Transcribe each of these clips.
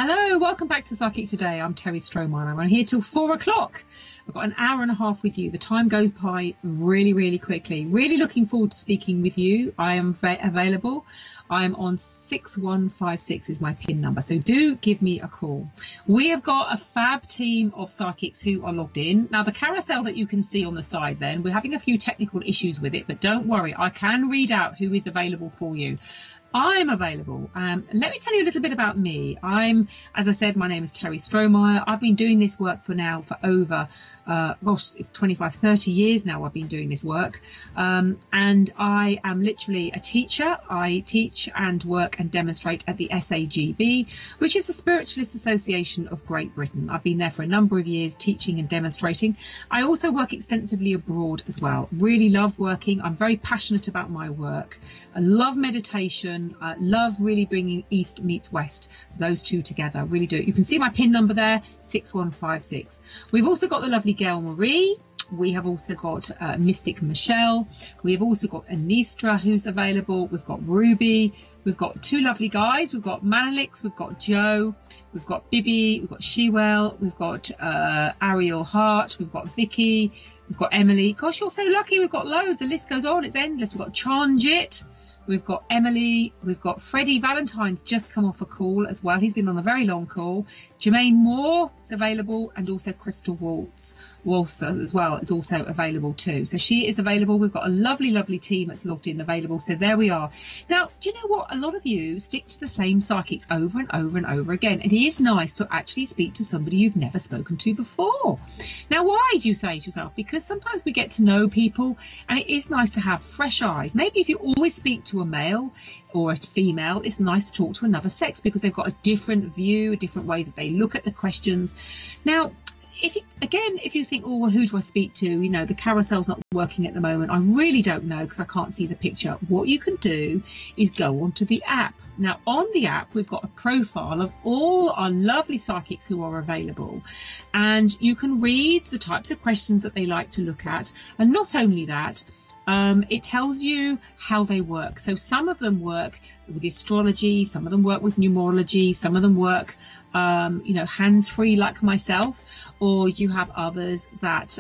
Hello, welcome back to Psychic Today. I'm Terry Stroman. I'm here till 4 o'clock. I've got an hour and a half with you. The time goes by really, really quickly. Really looking forward to speaking with you. I am available. I'm on 6156 is my PIN number. So do give me a call. We have got a fab team of psychics who are logged in. Now, the carousel that you can see on the side then, we're having a few technical issues with it, but don't worry. I can read out who is available for you. I'm available. Let me tell you a little bit about me. As I said, my name is Terry Stromeyer. I've been doing this work for over, it's 25, 30 years now I've been doing this work. And I am literally a teacher. I teach and work and demonstrate at the SAGB, which is the Spiritualist Association of Great Britain. I've been there for a number of years teaching and demonstrating. I also work extensively abroad as well. Really love working. I'm very passionate about my work. I love meditation. I love really bringing East meets West, those two together, really do. You can see my PIN number there, 6156. We've also got the lovely Gail Marie. We have also got Mystic Michelle. We have also got Anistra, who's available. We've got Ruby. We've got two lovely guys. We've got Manalix. We've got Joe. We've got Bibi. We've got Shewell. We've got Ariel Hart. We've got Vicky. We've got Emily. Gosh, you're so lucky. We've got loads. The list goes on. It's endless. We've got Chanjit. We've got Emily, we've got Freddie Valentine's just come off a call as well. He's been on a very long call. Jermaine Moore is available, and also Crystal Walser as well is also available too. So she is available. We've got a lovely, lovely team that's logged in available. So there we are. Now, do you know what? A lot of you stick to the same psychics over and over and over again. It is nice to actually speak to somebody you've never spoken to before. Now, why do you say to yourself? Because sometimes we get to know people and it is nice to have fresh eyes. Maybe if you always speak to a male or a female, it's nice to talk to another sex because they've got a different view, a different way that they look at the questions. Now, if you think, oh, well, who do I speak to? You know, the carousel's not working at the moment. I really don't know because I can't see the picture. What you can do is go onto the app. Now, on the app, we've got a profile of all our lovely psychics who are available. And you can read the types of questions that they like to look at. And not only that, it tells you how they work. So some of them work with astrology, some of them work with numerology, some of them work, hands-free like myself, or you have others that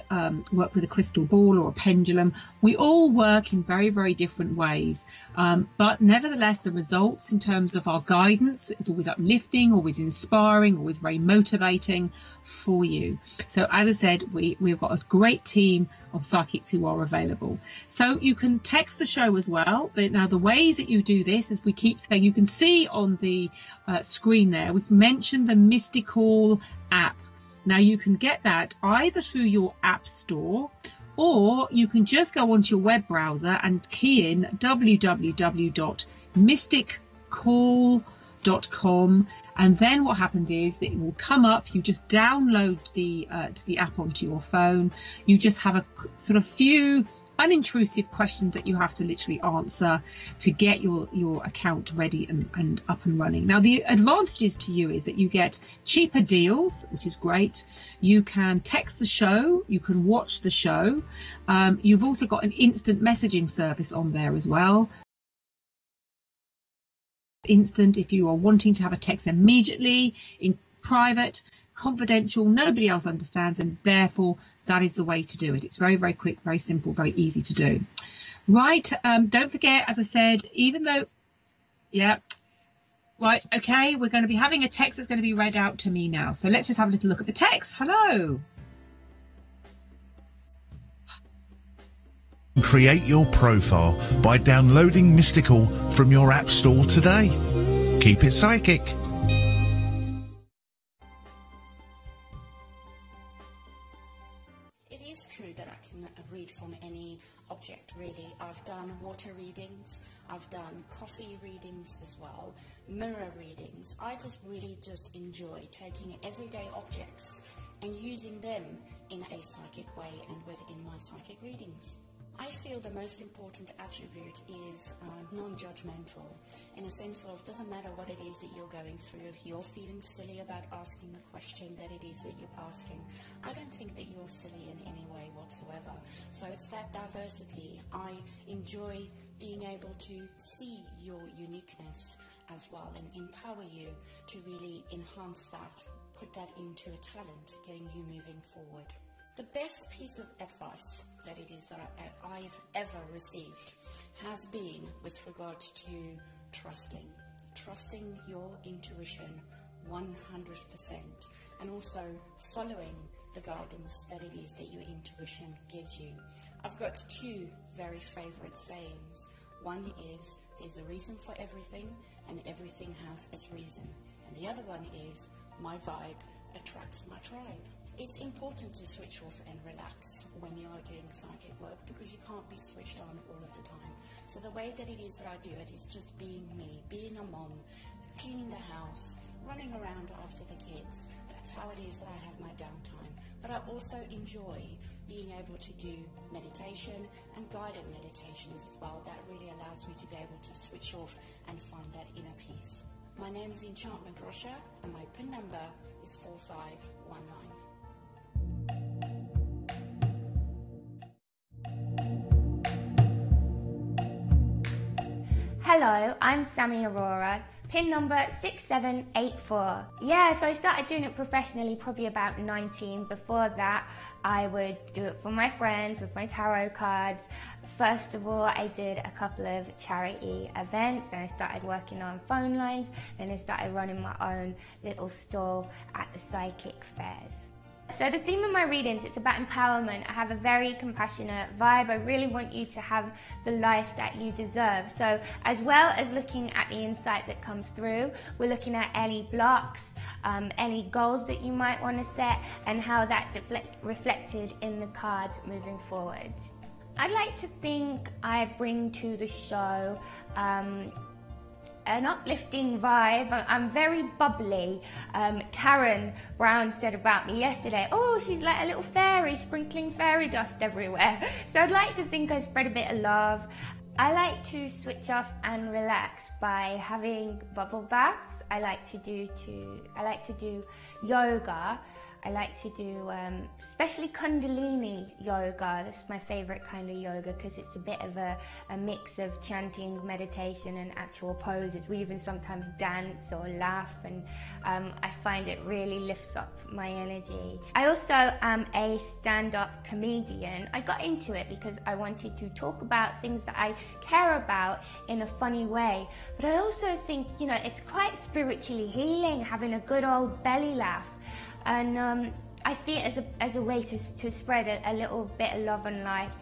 work with a crystal ball or a pendulum. We all work in very, very different ways. But nevertheless, the results in terms of our guidance is always uplifting, always inspiring, always very motivating for you. So as I said, we've got a great team of psychics who are available. So you can text the show as well. Now, the ways that you do this, as we keep saying, you can see on the screen there, we've mentioned the Mystikal app. Now, you can get that either through your app store, or you can just go onto your web browser and key in www.mystikal.com, and then what happens is that it will come up. You just download the app onto your phone. You just have a sort of few unintrusive questions that you have to literally answer to get your account ready and up and running. Now, the advantages to you is that you get cheaper deals, which is great. You can text the show, you can watch the show. You've also got an instant messaging service on there as well. Instant, if you are wanting to have a text immediately in private, confidential, nobody else understands, and therefore that is the way to do it. It's very, very quick, very simple, very easy to do. Right, don't forget, as I said, even though, yeah, right, okay, we're going to be having a text that's going to be read out to me now. So let's just have a little look at the text. Hello. Create your profile by downloading Mystikal from your app store today. Keep it psychic. It is true that I can read from any object, really. I've done water readings, I've done coffee readings as well, mirror readings. I really enjoy taking everyday objects and using them in a psychic way and within my psychic readings. I feel the most important attribute is non-judgmental, in a sense of doesn't matter what it is that you're going through. If you're feeling silly about asking the question that it is that you're asking, I don't think that you're silly in any way whatsoever. So it's that diversity. I enjoy being able to see your uniqueness as well and empower you to really enhance that, put that into a talent, getting you moving forward. The best piece of advice that it is that I've ever received has been with regards to trusting your intuition 100%, and also following the guidance that it is that your intuition gives you. I've got two very favourite sayings. One is, there's a reason for everything, and everything has its reason. And the other one is, my vibe attracts my tribe. It's important to switch off and relax when you are doing psychic work, because you can't be switched on all of the time. So the way that it is that I do it is just being me, being a mom, cleaning the house, running around after the kids. That's how it is that I have my downtime. But I also enjoy being able to do meditation and guided meditations as well. That really allows me to be able to switch off and find that inner peace. My name is Enchantment Rosha, and my PIN number is 4519. Hello, I'm Sammy Arora, PIN number 6784. Yeah, so I started doing it professionally probably about 19. Before that, I would do it for my friends with my tarot cards. First of all, I did a couple of charity events, then I started working on phone lines, then I started running my own little stall at the psychic fairs. So the theme of my readings, it's about empowerment. I have a very compassionate vibe. I really want you to have the life that you deserve. So as well as looking at the insight that comes through, we're looking at any blocks, any goals that you might want to set, and how that's reflected in the cards moving forward. I'd like to think I bring to the show an uplifting vibe. I'm very bubbly. Karen Brown said about me yesterday, oh, she's like a little fairy sprinkling fairy dust everywhere. So I'd like to think I spread a bit of love. I like to switch off and relax by having bubble baths. I like to do yoga. I like to do especially Kundalini yoga. That's my favorite kind of yoga, because it's a bit of a mix of chanting, meditation and actual poses. We even sometimes dance or laugh, and I find it really lifts up my energy. I also am a stand-up comedian. I got into it because I wanted to talk about things that I care about in a funny way. But I also think, you know, it's quite spiritually healing having a good old belly laugh. And I see it as a way to spread a little bit of love and light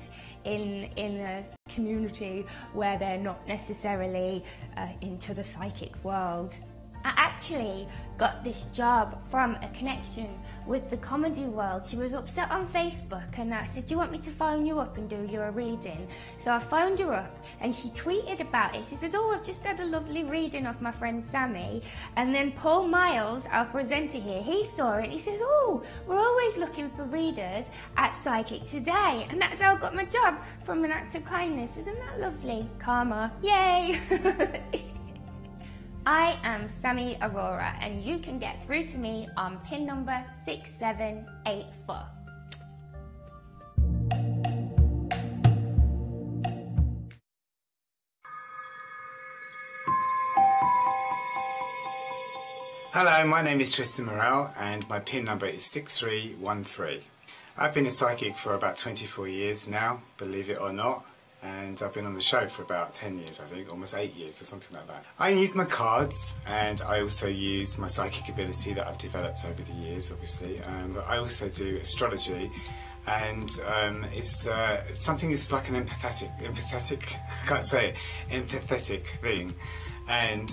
in a community where they're not necessarily into the psychic world. I actually got this job from a connection with the comedy world. She was upset on Facebook, and I said, do you want me to phone you up and do you a reading? So I phoned her up and she tweeted about it. She says, oh, I've just had a lovely reading off my friend Sammy. And then Paul Miles, our presenter here, he saw it and he says, oh, we're always looking for readers at Psychic Today. And that's how I got my job, from an act of kindness. Isn't that lovely? Karma. Yay! I am Sammy Arora, and you can get through to me on PIN number 6784. Hello, my name is Tristan Morrell, and my PIN number is 6313. I've been a psychic for about 24 years now, believe it or not. And I've been on the show for about 10 years, I think, almost 8 years or something like that. I use my cards, and I also use my psychic ability that I've developed over the years, obviously. But I also do astrology, and it's something that's like an empathetic, I can't say it, empathetic thing. And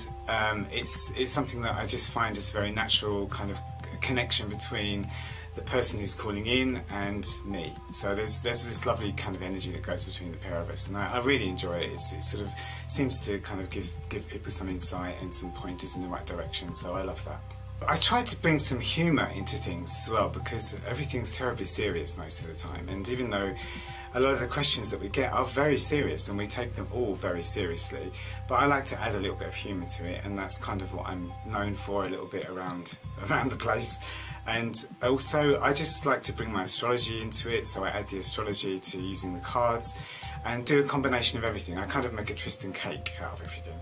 it's something that I just find is a very natural kind of connection between the person who's calling in and me. So there's this lovely kind of energy that goes between the pair of us, and I really enjoy it. It sort of seems to kind of give people some insight and some pointers in the right direction, so I love that. I try to bring some humour into things as well, because everything's terribly serious most of the time, and even though a lot of the questions that we get are very serious and we take them all very seriously, but I like to add a little bit of humour to it, and that's kind of what I'm known for a little bit around the place. And also, I just like to bring my astrology into it, so I add the astrology to using the cards and do a combination of everything. I kind of make a Tristan cake out of everything.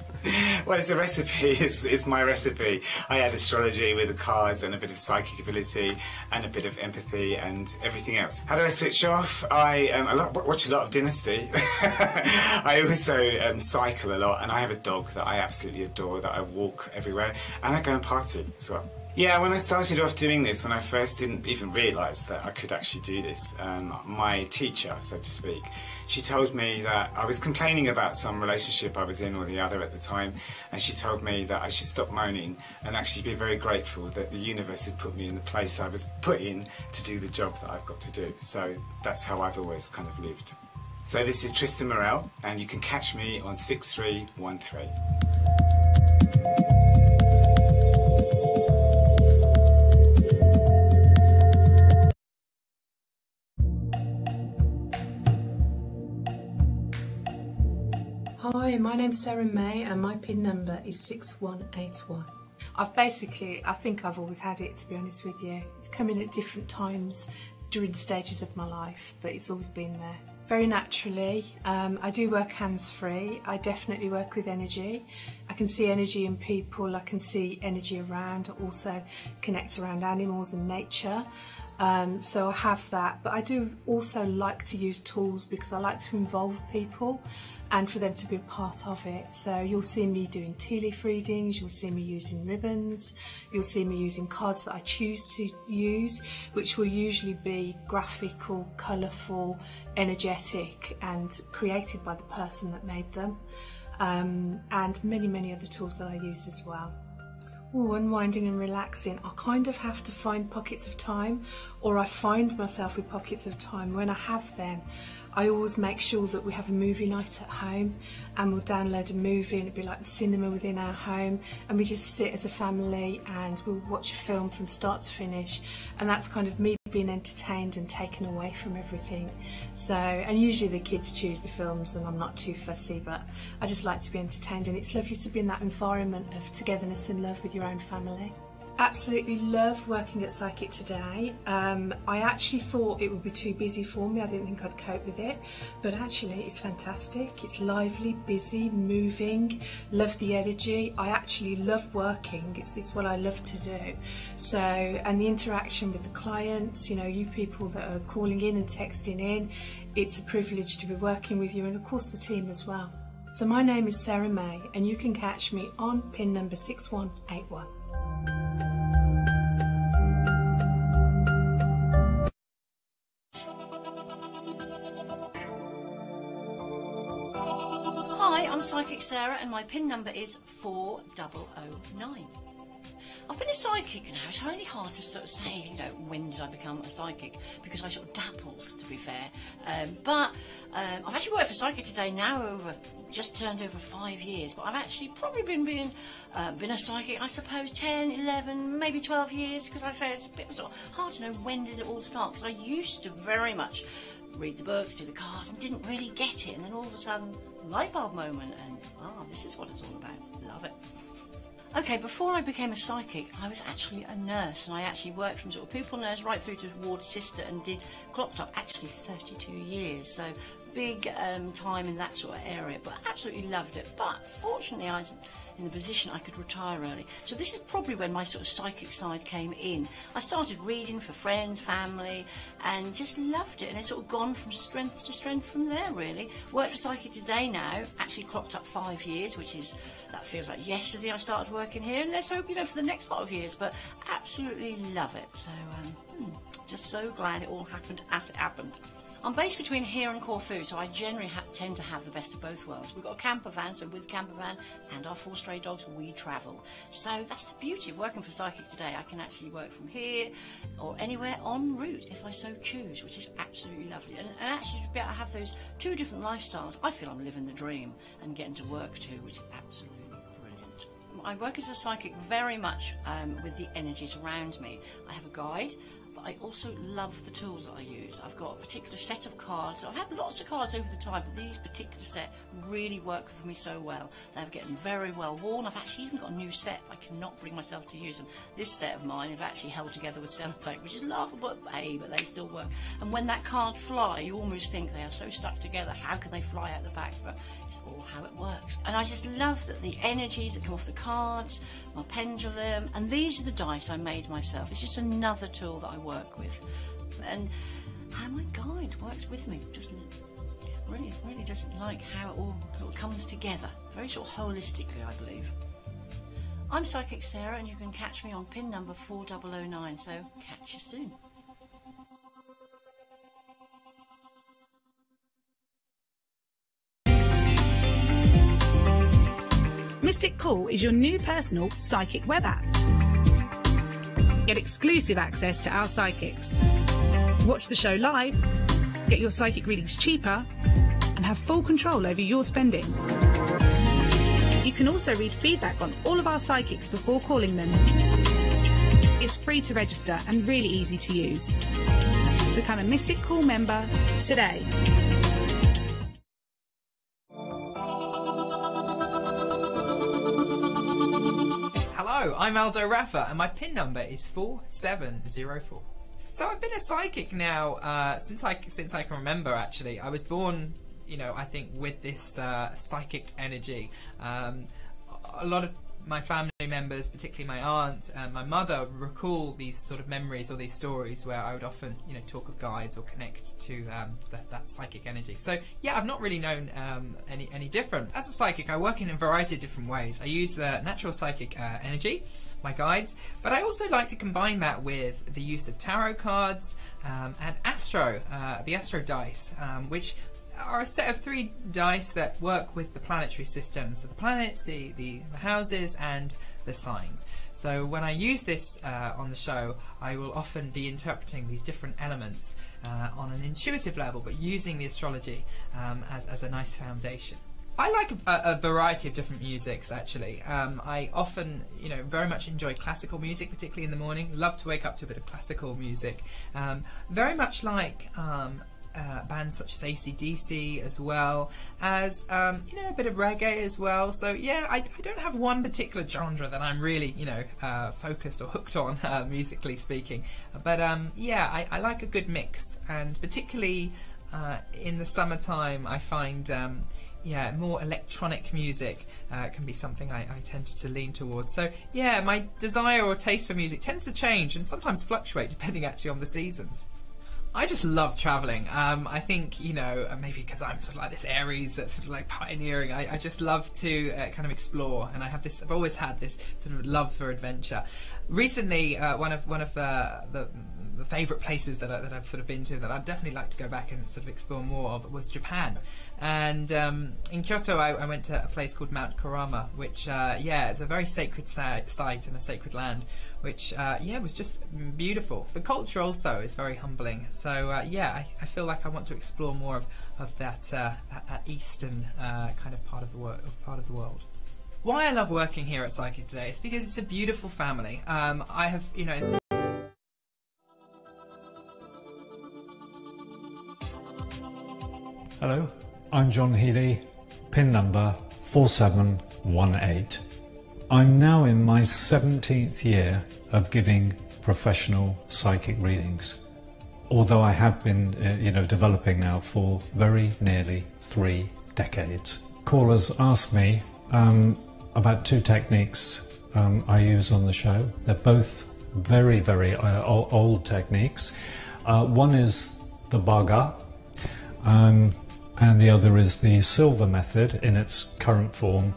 Well, it's a recipe. It's my recipe. I add astrology with the cards and a bit of psychic ability and a bit of empathy and everything else. How do I switch off? I watch a lot of Dynasty. I also cycle a lot, and I have a dog that I absolutely adore, that I walk everywhere, and I go and party as well. Yeah, when I started off doing this, when I first didn't even realise that I could actually do this, my teacher, so to speak, she told me that I was complaining about some relationship I was in or the other at the time, and she told me that I should stop moaning and actually be very grateful that the universe had put me in the place I was put in to do the job that I've got to do. So that's how I've always kind of lived. So this is Tristan Morrell, and you can catch me on 6313. Hi, my name's Sarah May and my PIN number is 6181. I think I've always had it, to be honest with you. It's come in at different times during the stages of my life, but it's always been there. Very naturally, I do work hands-free. I definitely work with energy. I can see energy in people, I can see energy around, I also connect around animals and nature. So I have that, but I do also like to use tools because I like to involve people and for them to be a part of it. So you'll see me doing tea leaf readings, you'll see me using ribbons, you'll see me using cards that I choose to use, which will usually be graphical, colourful, energetic and created by the person that made them, and many other tools that I use as well. Unwinding and relaxing, I kind of have to find pockets of time, or I find myself with pockets of time. When I have them, I always make sure that we have a movie night at home, and we'll download a movie, and it'll be like the cinema within our home, and we just sit as a family and we'll watch a film from start to finish, and that's kind of me being entertained and taken away from everything. So, and usually the kids choose the films and I'm not too fussy, but I just like to be entertained, and it's lovely to be in that environment of togetherness and love with your own family. Absolutely love working at Psychic Today. I actually thought it would be too busy for me. I didn't think I'd cope with it, but actually it's fantastic. It's lively, busy, moving, love the energy. I actually love working. It's what I love to do. So, and the interaction with the clients, you know, you people that are calling in and texting in, it's a privilege to be working with you, and of course the team as well. So my name is Sarah May, and you can catch me on PIN number 6181. Hi, I'm Psychic Sarah and my PIN number is 4009. I've been a psychic now. It's really hard to sort of say, you know, when did I become a psychic, because I sort of dabbled, to be fair. But I've actually worked for Psychic Today now just turned over 5 years, but I've actually probably been a psychic, I suppose, 10, 11, maybe 12 years, because I say it's a bit sort of hard to know when does it all start, because I used to very much read the books, do the cards, and didn't really get it, and then all of a sudden, light bulb moment, and this is what it's all about. Love it. Okay, before I became a psychic, I was actually a nurse, and I actually worked from sort of pupil nurse right through to ward sister, and clocked up actually 32 years, so big time in that sort of area, but I absolutely loved it. But fortunately, I was in the position I could retire early. So this is probably when my sort of psychic side came in. I started reading for friends, family, and just loved it, and it's sort of gone from strength to strength from there, really. Worked for Psychic Today now, actually clocked up 5 years, that feels like yesterday I started working here, and let's hope, you know, for the next lot of years, but absolutely love it. So, just so glad it all happened as it happened. I'm based between here and Corfu, so I generally tend to have the best of both worlds. We've got a camper van, so with camper van and our 4 stray dogs, we travel. So that's the beauty of working for Psychic Today. I can actually work from here or anywhere en route if I so choose, which is absolutely lovely. And actually to be able to have those 2 different lifestyles, I feel I'm living the dream and getting to work too, which is absolutely brilliant. I work as a psychic very much with the energies around me. I have a guide. but I also love the tools that I use. I've got a particular set of cards. I've had lots of cards over the time, but these particular set really work for me so well. They're getting very well worn. I've actually even got a new set. I cannot bring myself to use them. This set of mine have actually held together with sellotape, which is laughable, but they still work. And when that card fly, you almost think they are so stuck together. How can they fly out the back? But it's all how it works. And I just love that the energies that come off the cards, my pendulum, and these are the dice I made myself. It's just another tool that I work with. And how my guide works with me. Just really just like how it all comes together. Very sort of holistically, I believe. I'm Psychic Sarah, and you can catch me on pin number 4009, so catch you soon. Mystikal is your new personal psychic web app. Get exclusive access to our psychics. Watch the show live, get your psychic readings cheaper, and have full control over your spending. You can also read feedback on all of our psychics before calling them. It's free to register and really easy to use. Become a Mystikal member today. Hello, I'm Aldo Rafa, and my PIN number is 4704. So I've been a psychic now since I can remember. Actually, I was born, I think with this psychic energy. A lot of my family members, particularly my aunt and my mother, recall these sort of memories or these stories where I would often, talk of guides or connect to that psychic energy. So yeah, I've not really known any different. As a psychic, I work in a variety of different ways. I use the natural psychic energy, my guides, but I also like to combine that with the use of tarot cards and the Astro dice, which are a set of 3 dice that work with the planetary systems, so the planets, the houses, and the signs. So when I use this on the show, I will often be interpreting these different elements on an intuitive level, but using the astrology as a nice foundation. I like a variety of different musics, actually. I often, very much enjoy classical music, particularly in the morning. Love to wake up to a bit of classical music. Very much like bands such as AC/DC, as well as a bit of reggae as well. So yeah, I don't have one particular genre that I'm really focused or hooked on, musically speaking, but yeah, I like a good mix, and particularly in the summertime I find more electronic music can be something I tend to lean towards. So yeah, my desire or taste for music tends to change and sometimes fluctuate depending actually on the seasons. I just love travelling. I think, maybe because I'm sort of like this Aries that's sort of like pioneering, I just love to kind of explore, and I've always had this sort of love for adventure. Recently, one of the favourite places that I've sort of been to that I'd definitely like to go back and sort of explore more of was Japan. And in Kyoto, I went to a place called Mount Kurama, which, it's a very sacred site and a sacred land, which, was just beautiful. The culture also is very humbling. So, I feel like I want to explore more of that eastern kind of part of the world. Why I love working here at Psychic Today is because it's a beautiful family. I have, Hello, I'm John Healy, PIN number 4718. I'm now in my 17th year of giving professional psychic readings, although I have been developing now for very nearly 3 decades. Callers ask me about 2 techniques I use on the show. They're both very, very old techniques. One is the Baga, and the other is the silver method in its current form,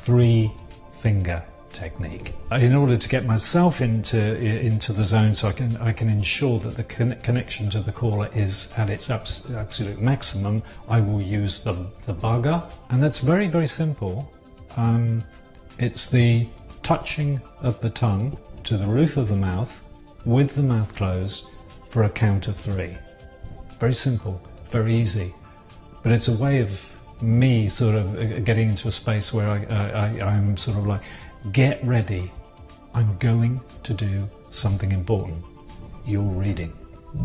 3-finger technique. In order to get myself into the zone, so I can ensure that the connection to the caller is at its absolute maximum, I will use the Baga, and that's very, very simple. It's the touching of the tongue to the roof of the mouth with the mouth closed for a count of 3. Very simple, very easy. But it's a way of me sort of getting into a space where I'm sort of like, get ready, I'm going to do something important. you're reading.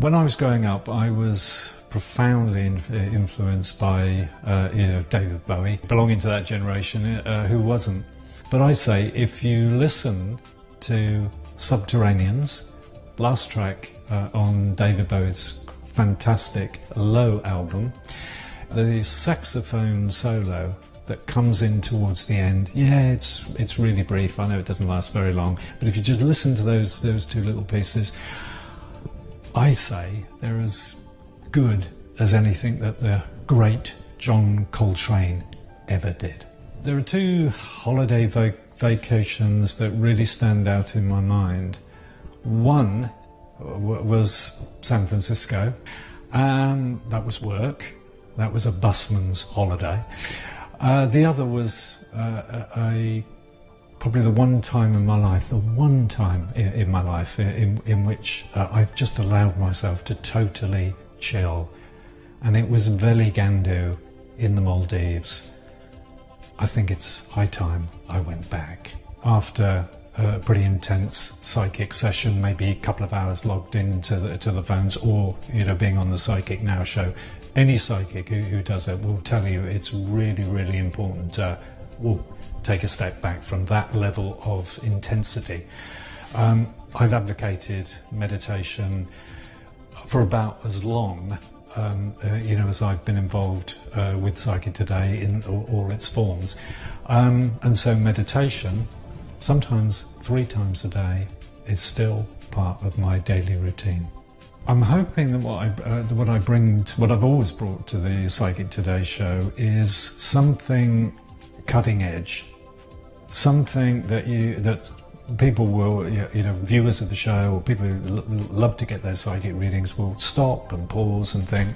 When I was growing up, I was profoundly influenced by David Bowie, belonging to that generation. Who wasn't? But I say, if you listen to Subterraneans, last track on David Bowie's fantastic Low album, the saxophone solo that comes in towards the end, yeah, it's really brief. I know it doesn't last very long, but if you just listen to those two little pieces, I say they're as good as anything that the great John Coltrane ever did. There are two holiday vacations that really stand out in my mind. One was San Francisco. That was work. That was a busman's holiday. The other was probably the one time in my life in which I've just allowed myself to totally chill. And it was Veligandu in the Maldives. I think it's high time I went back. After a pretty intense psychic session, maybe a couple of hours logged into the phones, or being on the Psychic Now show, any psychic who does it will tell you it's really, really important to take a step back from that level of intensity. I've advocated meditation for about as long as I've been involved with Psychic Today in all its forms. And so meditation, sometimes 3 times a day, is still part of my daily routine. I'm hoping that what I've always brought to the Psychic Today show is something cutting edge, something that people will, viewers of the show or people who love to get their psychic readings will stop and pause and think,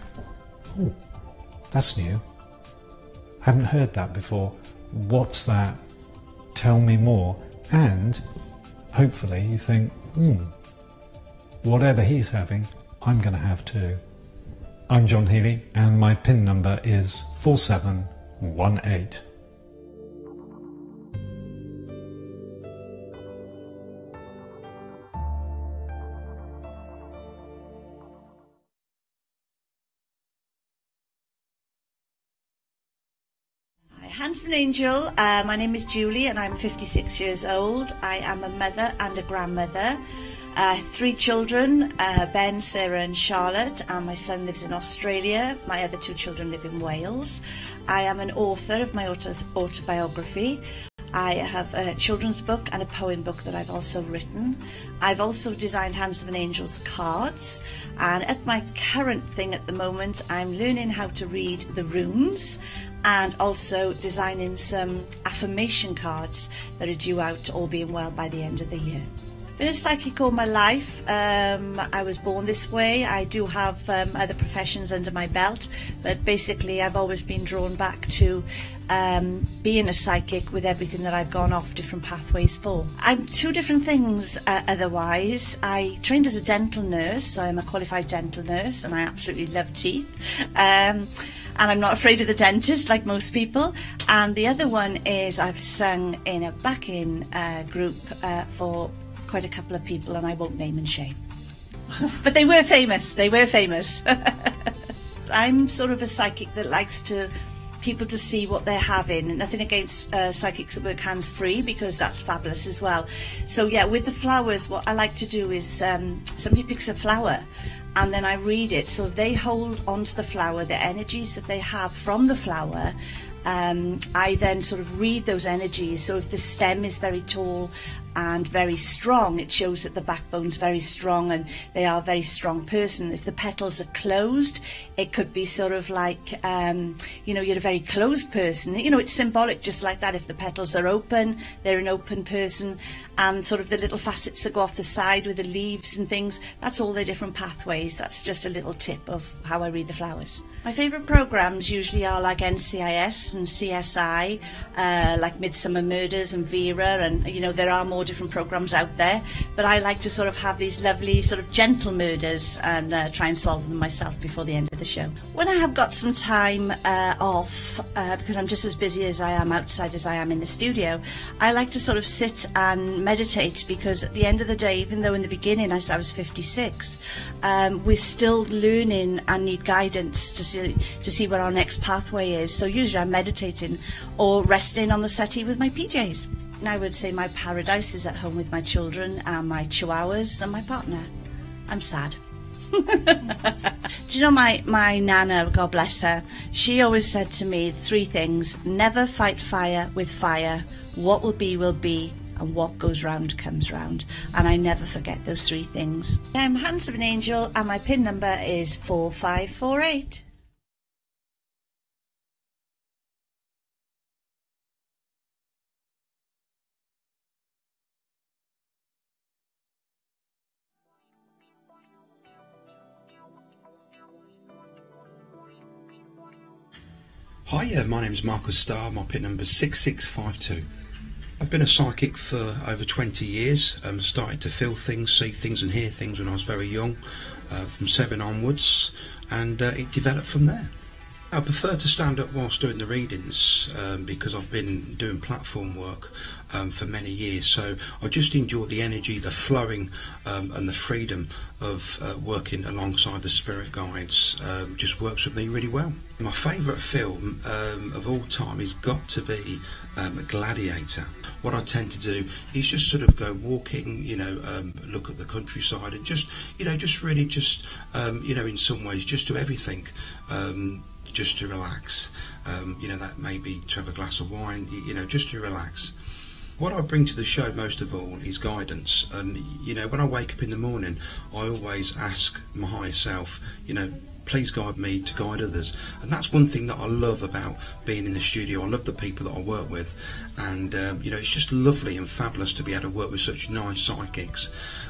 oh, that's new. Haven't heard that before. What's that? Tell me more. And hopefully you think, whatever he's having, I'm going to have too. I'm John Healy, and my PIN number is 4718. Handsome Angel, my name is Julie and I'm 56 years old. I am a mother and a grandmother. 3 children, Ben, Sarah and Charlotte, and my son lives in Australia. My other 2 children live in Wales. I am an author of my autobiography. I have a children's book and a poem book that I've also written. I've also designed Handsome Angel's cards, and at my current thing at the moment I'm learning how to read the runes and also designing some affirmation cards that are due out, all being well, by the end of the year. Been a psychic all my life. I was born this way. I do have other professions under my belt, but basically I've always been drawn back to being a psychic with everything that I've gone off different pathways for. I'm 2 different things otherwise. I trained as a dental nurse, so I'm a qualified dental nurse and I absolutely love teeth. And I'm not afraid of the dentist like most people. And the other one is I've sung in a backing group for quite a couple of people, and I won't name and shame. But they were famous. I'm sort of a psychic that likes people to see what they're having. Nothing against psychics that work hands-free, because that's fabulous as well. So yeah, with the flowers, what I like to do is somebody picks a flower and then I read it. So if they hold onto the flower, the energies that they have from the flower, I then sort of read those energies. So if the stem is very tall and very strong, it shows that the backbone's very strong and they are a very strong person. If the petals are closed, it could be sort of like, you're a very closed person. It's symbolic just like that. If the petals are open, they're an open person. And sort of the little facets that go off the side with the leaves and things, that's all their different pathways. That's just a little tip of how I read the flowers. My favourite programmes usually are like NCIS and CSI, like Midsummer Murders and Vera, and there are more different programmes out there, but I like to sort of have these lovely sort of gentle murders and try and solve them myself before the end of the show. When I have got some time off, because I'm just as busy as I am outside as I am in the studio, I like to sort of sit and meditate, because at the end of the day, even though in the beginning I said I was 56, we're still learning and need guidance to see what our next pathway is. So usually I'm meditating or resting on the settee with my PJs. And I would say my paradise is at home with my children and my chihuahuas and my partner. I'm sad. Do you know my Nana, God bless her, she always said to me 3 things: never fight fire with fire, what will be, and what goes round comes round. And I never forget those 3 things. I'm Handsome Angel and my PIN number is 4548. Hi, my name's Marcus Starr, my PIN number is 6652. I've been a psychic for over 20 years. Started to feel things, see things and hear things when I was very young, from 7 onwards, and it developed from there. I prefer to stand up whilst doing the readings because I've been doing platform work for many years, so I just enjoy the energy, the flowing and the freedom of working alongside the spirit guides. Just works with me really well. My favourite film of all time has got to be Gladiator. What I tend to do is just sort of go walking, look at the countryside and just really in some ways just do everything. Just to relax, that may be to have a glass of wine, just to relax. What I bring to the show most of all is guidance, and when I wake up in the morning I always ask my higher self, please guide me to guide others. And that's one thing that I love about being in the studio. I love the people that I work with, and it's just lovely and fabulous to be able to work with such nice psychics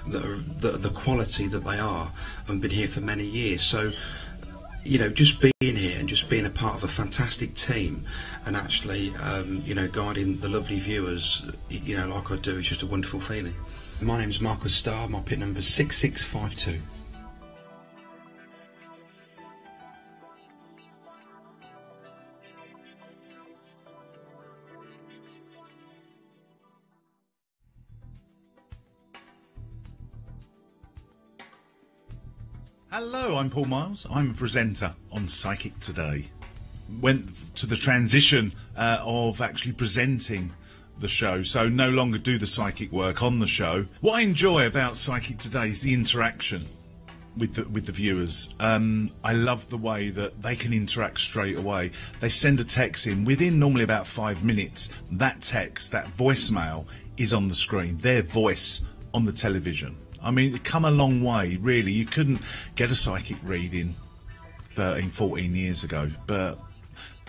that are the quality that they are, and been here for many years. So just being here and just being a part of a fantastic team and actually, guiding the lovely viewers, like I do, is just a wonderful feeling. My name's Marcus Starr, my PIN number is 6652. Hello, I'm Paul Miles. I'm a presenter on Psychic Today. Went to the transition of actually presenting the show, so no longer do the psychic work on the show. What I enjoy about Psychic Today is the interaction with the viewers. I love the way that they can interact straight away. They send a text in within normally about 5 minutes. That text, that voicemail, is on the screen. Their voice on the television. I mean, it come a long way, really. You couldn't get a psychic reading 13, 14 years ago, but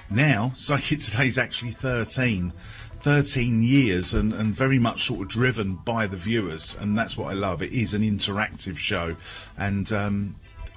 now Psychic Today is actually 13 years and very much sort of driven by the viewers, and that's what I love. It is an interactive show, and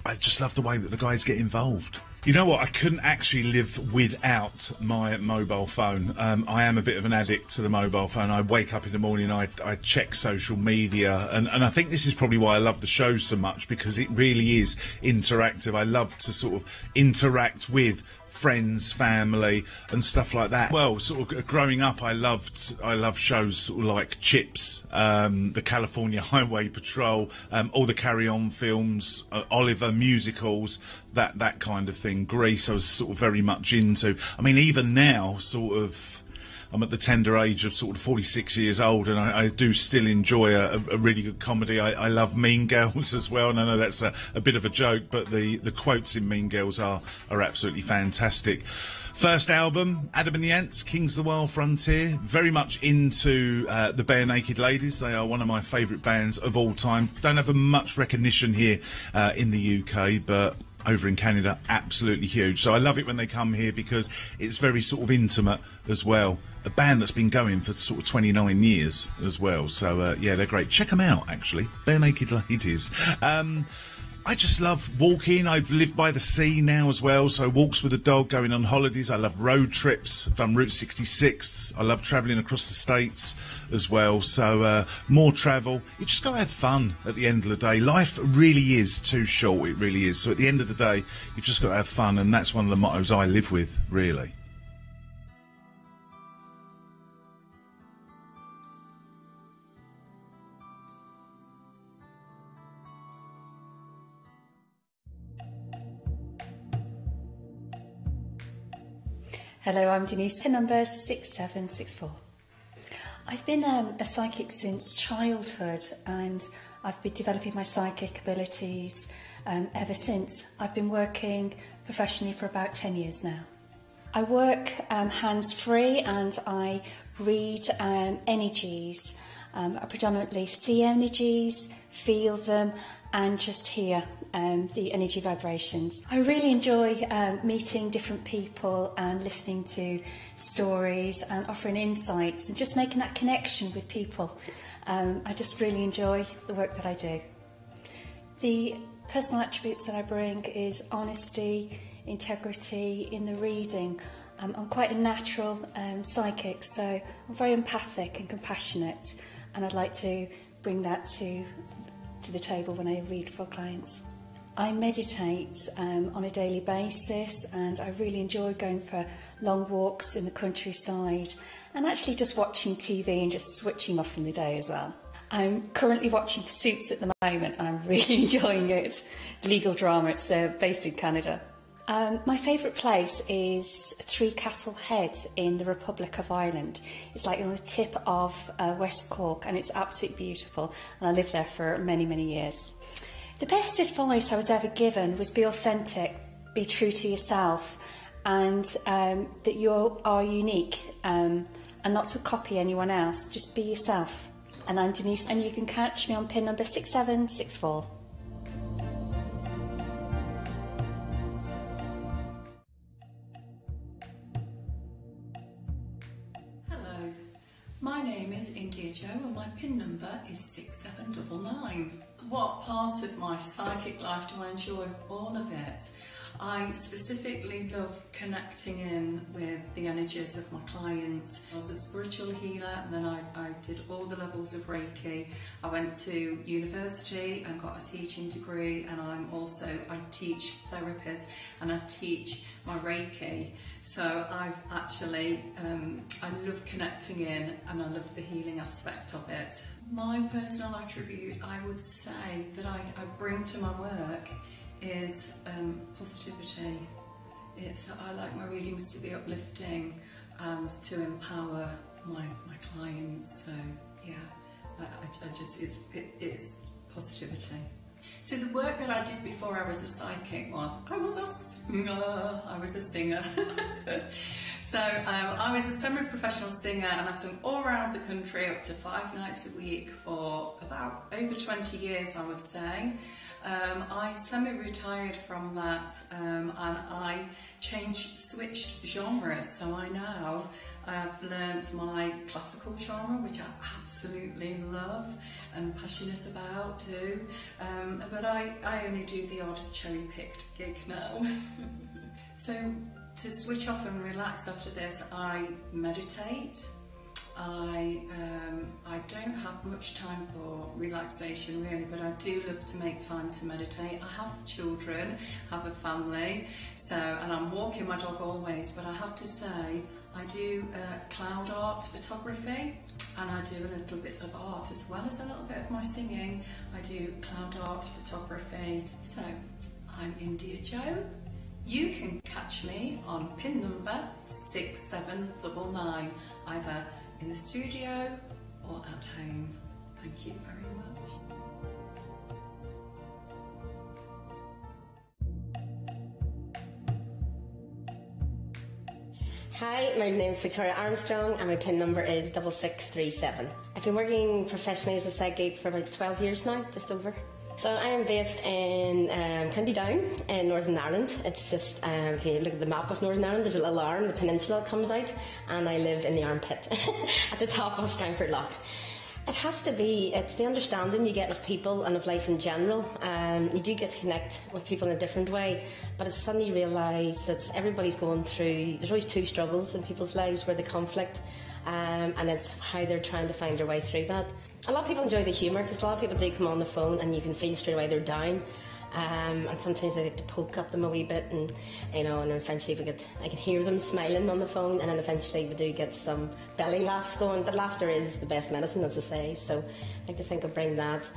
I just love the way that the guys get involved. You know what, I couldn't actually live without my mobile phone. I am a bit of an addict to the mobile phone. I wake up in the morning, I check social media, and I think this is probably why I love the show so much, because it really is interactive. I love to sort of interact with friends, family and stuff like that. Well, sort of growing up, I loved shows sort of like Chips, the California Highway Patrol, all the Carry On films, Oliver, musicals, that kind of thing. Grease I was sort of very much into. I mean, even now, sort of, I'm at the tender age of sort of 46 years old, and I do still enjoy a really good comedy. I love Mean Girls as well, and I know that's a bit of a joke, but the quotes in Mean Girls are absolutely fantastic. First album, Adam and the Ants, Kings of the Wild Frontier. Very much into the Bare Naked Ladies. They are one of my favourite bands of all time. Don't have much recognition here in the UK, but over in Canada, absolutely huge. So I love it when they come here because it's very sort of intimate as well. A band that's been going for sort of 29 years as well. So yeah, they're great. Check them out, actually. Bare Naked Ladies. I just love walking. I've lived by the sea now as well, so walks with a dog, going on holidays. I love road trips. I've done Route 66. I love travelling across the States as well, so more travel. You just got to have fun at the end of the day. Life really is too short, it really is. So at the end of the day, you've just got to have fun, and that's one of the mottos I live with, really. Hello, I'm Denise, pin number 6764. I've been a psychic since childhood, and I've been developing my psychic abilities ever since. I've been working professionally for about 10 years now. I work hands-free and I read energies. I predominantly see energies, feel them, and just hear the energy vibrations. I really enjoy meeting different people and listening to stories and offering insights and just making that connection with people. I just really enjoy the work that I do. The personal attributes that I bring is honesty, integrity in the reading. I'm quite a natural psychic, so I'm very empathic and compassionate, and I'd like to bring that to the table when I read for clients. I meditate on a daily basis, and I really enjoy going for long walks in the countryside and actually just watching TV and just switching off from the day as well. I'm currently watching Suits at the moment and I'm really enjoying it. Legal drama, it's based in Canada. My favourite place is Three Castle Head in the Republic of Ireland. It's like on the tip of West Cork, and it's absolutely beautiful, and I lived there for many, many years. The best advice I was ever given was be authentic, be true to yourself, and that you are unique, and not to copy anyone else, just be yourself. And I'm Denise, and you can catch me on pin number 6764. My name is Edho and my pin number is 6799. What part of my psychic life do I enjoy? All of it. I specifically love connecting in with the energies of my clients. I was a spiritual healer, and then I did all the levels of Reiki. I went to university and got a teaching degree, and I teach therapists and I teach my Reiki. So I've actually, I love connecting in and I love the healing aspect of it. My personal attribute, I would say, that I bring to my work is positivity. I like my readings to be uplifting and to empower my clients. So yeah, it's positivity. So the work that I did before I was a psychic was I was a singer. So I was a semi-professional singer, and I sung all around the country up to 5 nights a week for about over 20 years, I would say. I semi-retired from that, and I switched genres, so I now have learnt my classical genre, which I absolutely love and passionate about too, but I only do the odd cherry-picked gig now. So to switch off and relax after this, I meditate. I don't have much time for relaxation really, but I do love to make time to meditate. I have children, have a family, and I'm walking my dog always, but I have to say I do cloud art photography, and I do a little bit of art as well as a little bit of my singing. I do cloud art photography. So I'm Edho. You can catch me on pin number 6799, either in the studio or at home. Thank you very much. Hi, my name is Victoria Armstrong and my PIN number is 6637. I've been working professionally as a psychic for about 12 years now, just over. So I am based in County Down in Northern Ireland. It's just, if you look at the map of Northern Ireland, there's a little arm, the peninsula comes out, and I live in the armpit at the top of Strangford Lough. It has to be, it's the understanding you get of people and of life in general. You do get to connect with people in a different way, but it's suddenly you realise that everybody's going through, there's always two struggles in people's lives where the conflict, and it's how they're trying to find their way through that. A lot of people enjoy the humour, because a lot of people do come on the phone and you can feel straight away they're down. And sometimes I get to poke at them a wee bit, and and then eventually I can hear them smiling on the phone, and then eventually we do get some belly laughs going. But laughter is the best medicine, as I say, so I like to think I'll bring that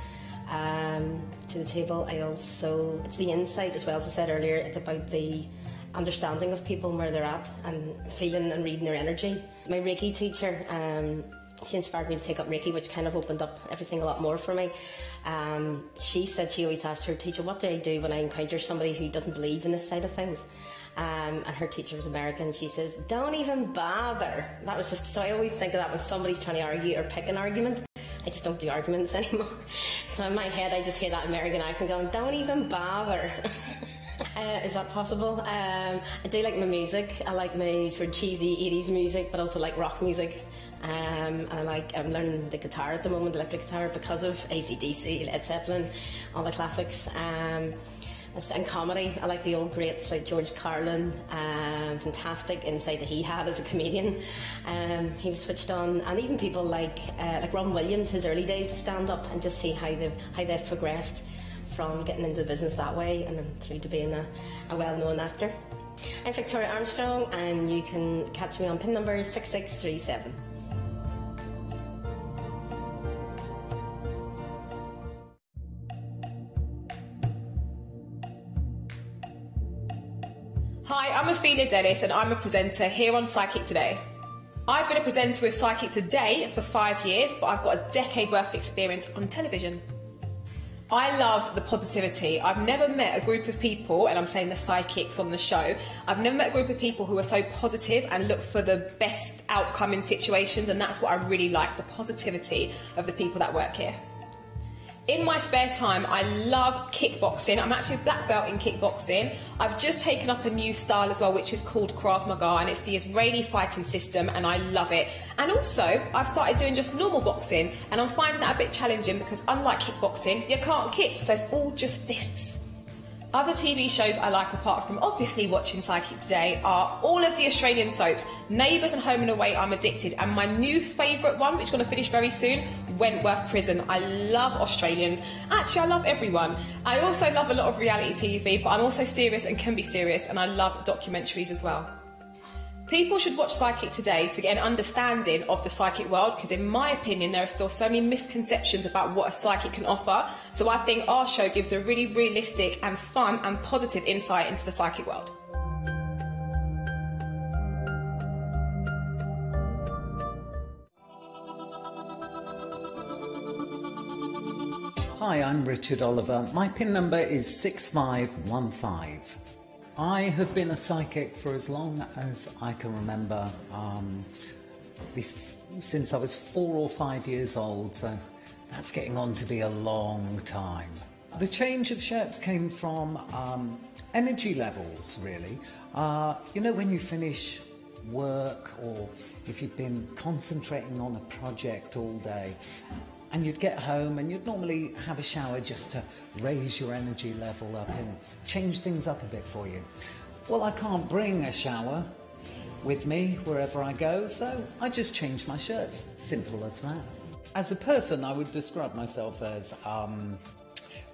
to the table. It's the insight as well, as I said earlier. It's about the understanding of people and where they're at and feeling and reading their energy. My Reiki teacher, she inspired me to take up Reiki, which kind of opened up everything a lot more for me. She said she always asked her teacher, what do I do when I encounter somebody who doesn't believe in this side of things? And her teacher was American. She says, don't even bother. That was just, so I always think of that when somebody's trying to argue or pick an argument. I just don't do arguments anymore. So in my head, I just hear that American accent going, don't even bother. Is that possible? I do like my music. I like my sort of cheesy 80s music, but also like rock music. And I'm learning the guitar at the moment, electric guitar, because of AC/DC, Led Zeppelin, all the classics. And comedy, I like the old greats like George Carlin, fantastic insight that he had as a comedian. He was switched on, and even people like Ron Williams, his early days of stand-up, and just see how they've progressed from getting into the business that way and then through to being a well-known actor. I'm Victoria Armstrong, and you can catch me on pin number 6637. Hi, I'm Ophelia Dennis and I'm a presenter here on Psychic Today. I've been a presenter with Psychic Today for 5 years, but I've got a decade worth of experience on television. I love the positivity. I've never met a group of people, and I'm saying the psychics on the show, I've never met a group of people who are so positive and look for the best outcome in situations, and that's what I really like, the positivity of the people that work here. In my spare time, I love kickboxing. I'm actually a black belt in kickboxing. I've just taken up a new style as well, which is called Krav Maga, and it's the Israeli fighting system, and I love it. And also, I've started doing just normal boxing, and I'm finding that a bit challenging because unlike kickboxing, you can't kick, so it's all just fists. Other TV shows I like, apart from obviously watching Psychic Today, are all of the Australian soaps. Neighbours and Home and Away, I'm addicted. And my new favourite one, which is going to finish very soon, Wentworth Prison. I love Australians. Actually, I love everyone. I also love a lot of reality TV, but I'm also serious and can be serious, and I love documentaries as well. People should watch Psychic Today to get an understanding of the psychic world, because in my opinion there are still so many misconceptions about what a psychic can offer. So I think our show gives a really realistic and fun and positive insight into the psychic world. Hi, I'm Richard Oliver. My PIN number is 6515. I have been a psychic for as long as I can remember, at least since I was 4 or 5 years old, so that's getting on to be a long time. The change of shirts came from energy levels, really. You know, when you finish work, or if you've been concentrating on a project all day, and you'd get home and you'd normally have a shower just to raise your energy level up and change things up a bit for you. Well, I can't bring a shower with me wherever I go, so I just change my shirts. Simple as that. As a person, I would describe myself as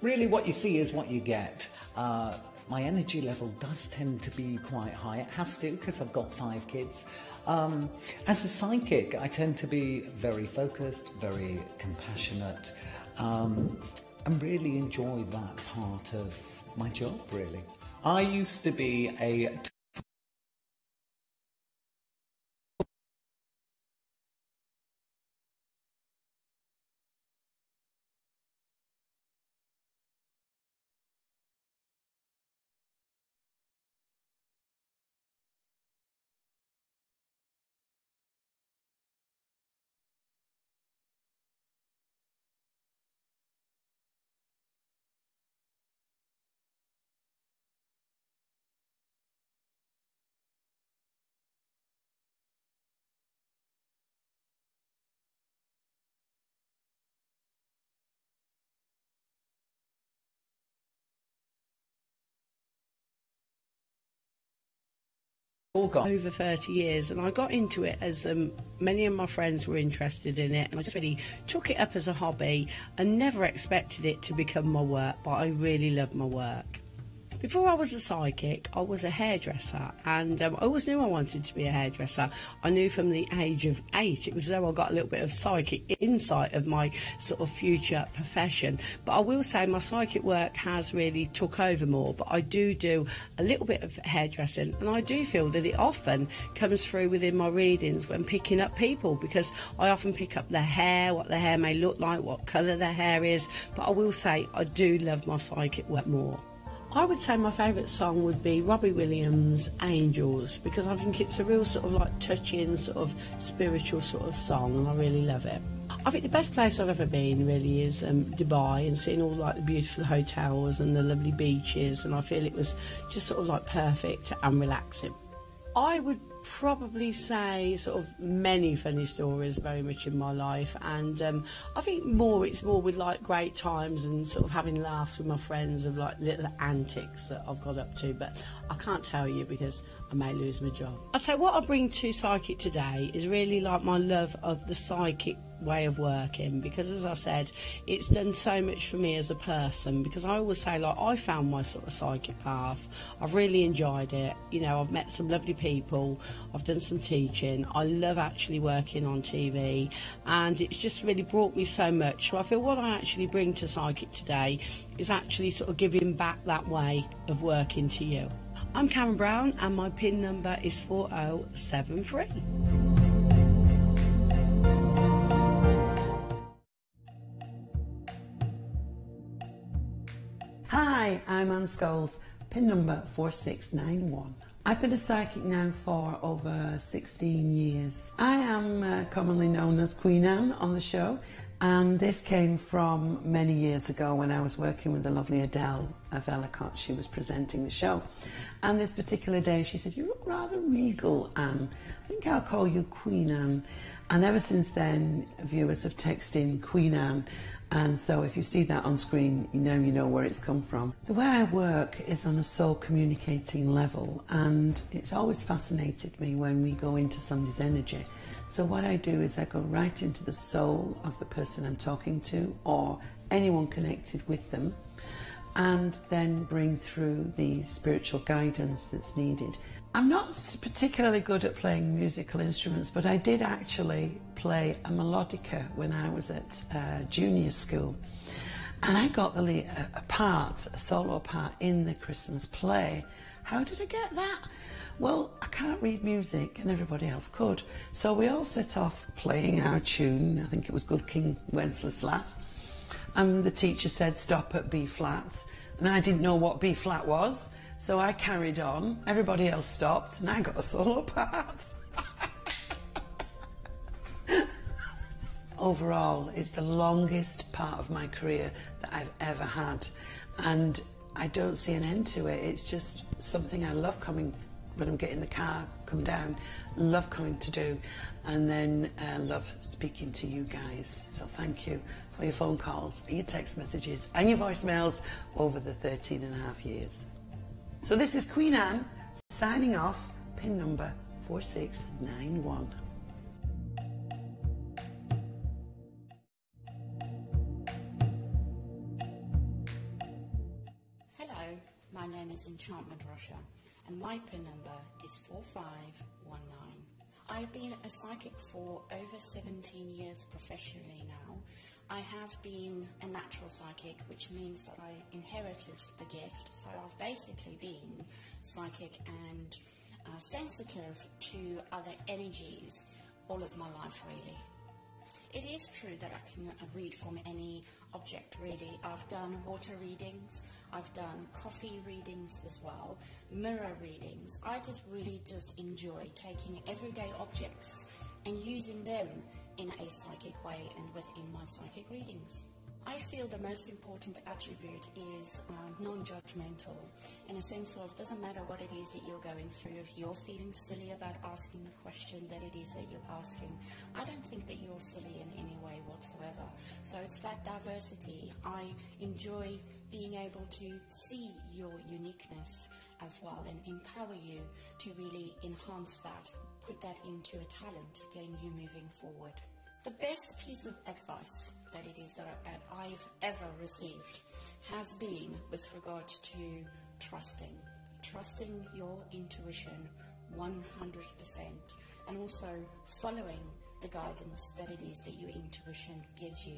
really what you see is what you get. My energy level does tend to be quite high. It has to, because I've got 5 kids. As a psychic, I tend to be very focused, very compassionate, and really enjoy that part of my job, really. I used to be a over 30 years, and I got into it as many of my friends were interested in it, and I just really took it up as a hobby and never expected it to become my work, but I really love my work. Before I was a psychic, I was a hairdresser, and I always knew I wanted to be a hairdresser. I knew from the age of 8. It was as though I got a little bit of psychic insight of my sort of future profession. But I will say my psychic work has really took over more, but I do a little bit of hairdressing, and I do feel that it often comes through within my readings when picking up people, because I often pick up their hair, what their hair may look like, what colour their hair is. But I will say I do love my psychic work more. I would say my favourite song would be Robbie Williams' Angels, because I think it's a real sort of like touching sort of spiritual sort of song, and I really love it. I think the best place I've ever been really is Dubai, and seeing all like the beautiful hotels and the lovely beaches, and I feel it was just sort of like perfect and relaxing. I would probably say sort of many funny stories very much in my life, and I think it's more with like great times and sort of having laughs with my friends of like little antics that I've got up to, but I can't tell you because I may lose my job. I'd say what I bring to Psychic today is really like my love of the psychic way of working, because as I said, it's done so much for me as a person, because I always say like I found my sort of psychic path. I've really enjoyed it. You know, I've met some lovely people, I've done some teaching, I love actually working on TV, and it's just really brought me so much. So I feel what I actually bring to Psychic today is actually sort of giving back that way of working to you. I'm Karen Brown, and my PIN number is 4073. Hi, I'm Anne Scholes, PIN number 4691. I've been a psychic now for over 16 years. I am commonly known as Queen Anne on the show, and this came from many years ago when I was working with the lovely Edho of Ellicott. She was presenting the show, and this particular day she said, "You look rather regal, Anne. I think I'll call you Queen Anne." And ever since then, viewers have texted in Queen Anne. And so if you see that on screen, you know where it's come from. The way I work is on a soul communicating level, and it's always fascinated me when we go into somebody's energy. So what I do is I go right into the soul of the person I'm talking to, or anyone connected with them, and then bring through the spiritual guidance that's needed. I'm not particularly good at playing musical instruments, but I did actually play a melodica when I was at junior school. And I got a solo part in the Christmas play. How did I get that? Well, I can't read music and everybody else could. So we all set off playing our tune. I think it was Good King Wenceslas. And the teacher said stop at B flat. And I didn't know what B flat was. So I carried on, everybody else stopped, and I got a solo part. Overall, it's the longest part of my career that I've ever had, and I don't see an end to it. It's just something I love coming, when I'm getting in the car, come down, love coming to do, and then love speaking to you guys. So thank you for your phone calls, your text messages, and your voicemails over the 13 and a half years. So this is Queen Anne signing off, PIN number 4691. Hello, my name is Enchantment Russia, and my PIN number is 4519. I've been a psychic for over 17 years professionally now. I have been a natural psychic, which means that I inherited the gift, so I've basically been psychic and sensitive to other energies all of my life, really. It is true that I can read from any object, really. I've done water readings, I've done coffee readings as well, mirror readings. I really enjoy taking everyday objects and using them in a psychic way and within my psychic readings. I feel the most important attribute is non-judgmental, in a sense of doesn't matter what it is that you're going through. If you're feeling silly about asking the question that it is that you're asking, I don't think that you're silly in any way whatsoever. So it's that diversity. I enjoy being able to see your uniqueness as well and empower you to really enhance that, put that into a talent, getting you moving forward. The best piece of advice that it is that I've ever received has been with regards to trusting your intuition 100%, and also following the guidance that it is that your intuition gives you.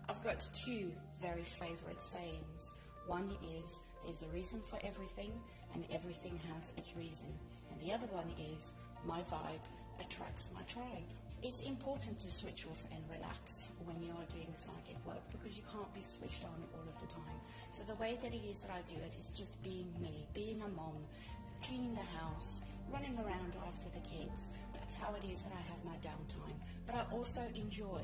I've got two very favourite sayings. One is, there's a reason for everything, and everything has its reason. And the other one is, my vibe attracts my tribe. It's important to switch off and relax when you are doing psychic work, because you can't be switched on all of the time. So the way that it is that I do it is just being me, being a mom, cleaning the house, running around after the kids. That's how it is that I have my downtime. But I also enjoy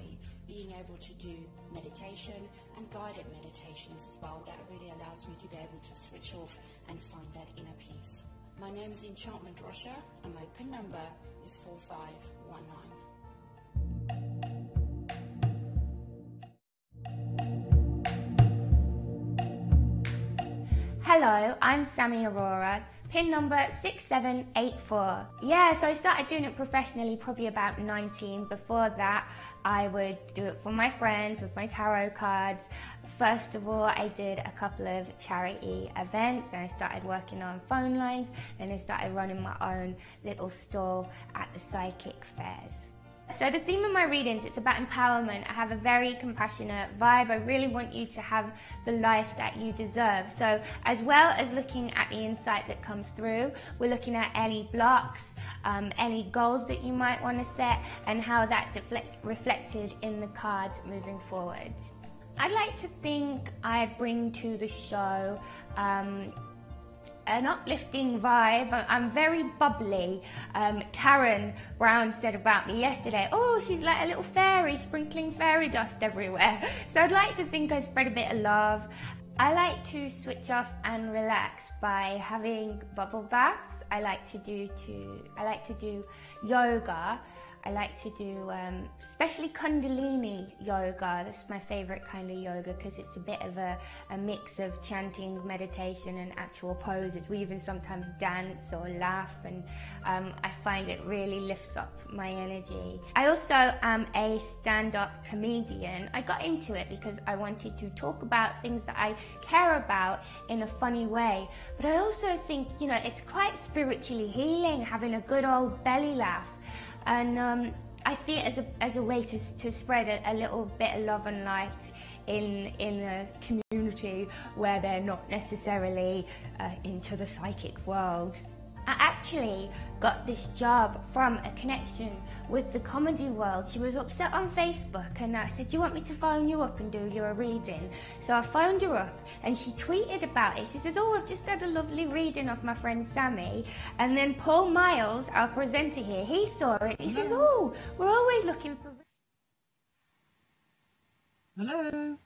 being able to do meditation and guided meditations as well. That really allows me to be able to switch off and find that inner peace. My name is Enchantment Rosha, and my PIN number is 4519. Hello, I'm Sammy Arora, PIN number 6784. Yeah, so I started doing it professionally probably about 19. Before that, I would do it for my friends with my tarot cards. First of all, I did a couple of charity events, then I started working on phone lines, then I started running my own little stall at the psychic fairs. So the theme of my readings, it's about empowerment. I have a very compassionate vibe. I really want you to have the life that you deserve. So as well as looking at the insight that comes through, we're looking at any blocks, any goals that you might want to set, and how that's reflected in the cards moving forward. I'd like to think I bring to the show an uplifting vibe. I'm very bubbly. Karen Brown said about me yesterday, oh, she's like a little fairy sprinkling fairy dust everywhere. So I'd like to think I spread a bit of love. I like to switch off and relax by having bubble baths. I like to do yoga. I like to do especially Kundalini yoga. That's my favourite kind of yoga because it's a bit of a mix of chanting, meditation and actual poses. We even sometimes dance or laugh, and I find it really lifts up my energy. I also am a stand-up comedian. I got into it because I wanted to talk about things that I care about in a funny way. But I also think, you know, it's quite spiritually healing having a good old belly laugh. And I see it as a way to spread a little bit of love and light in a community where they're not necessarily into the psychic world. I actually got this job from a connection with the comedy world. She was upset on Facebook and I said, do you want me to phone you up and do your reading? So I phoned her up and she tweeted about it. She says, oh, I've just had a lovely reading of my friend Sammy. And then Paul Miles, our presenter here, he saw it. He says, oh, we're always looking for... Hello.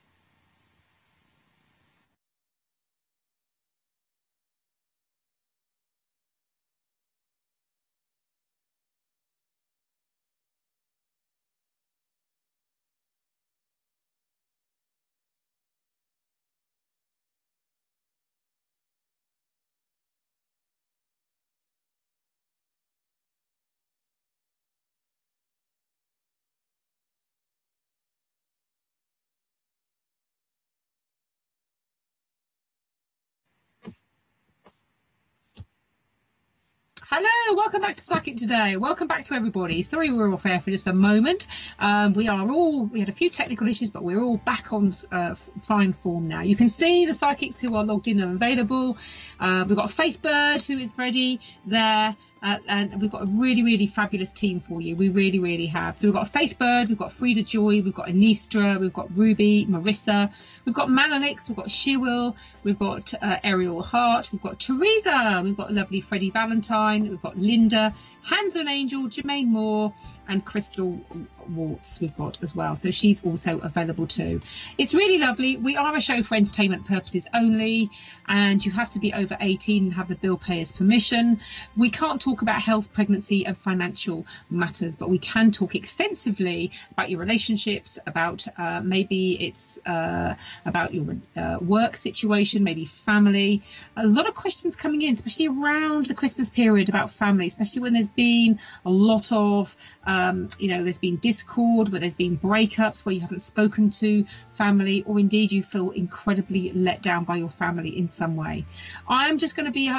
Hello, welcome back to Psychic Today. Welcome back to everybody. Sorry we were off air for just a moment. We had a few technical issues, but we're all back on fine form now. You can see the psychics who are logged in and available. We've got Faithbird who is ready there. And we've got a really, really fabulous team for you. We really, really have. So we've got Faithbird, we've got Frida Joy, we've got Anistra, we've got Ruby, Marissa, we've got Manalix, we've got Shewil, we've got Ariel Hart, we've got Teresa, we've got lovely Freddie Valentine, we've got Linda, Hands of an Angel, Jermaine Moore, and Crystal Warts we've got as well. So she's also available too. It's really lovely. We are a show for entertainment purposes only, and you have to be over 18 and have the bill payer's permission. We can't talk about health, pregnancy and financial matters, but we can talk extensively about your relationships, about maybe it's about your work situation, maybe family. A lot of questions coming in, especially around the Christmas period, about family, especially when there's been a lot of there's been discord, where there's been breakups, where you haven't spoken to family, or indeed you feel incredibly let down by your family in some way. I am just going to be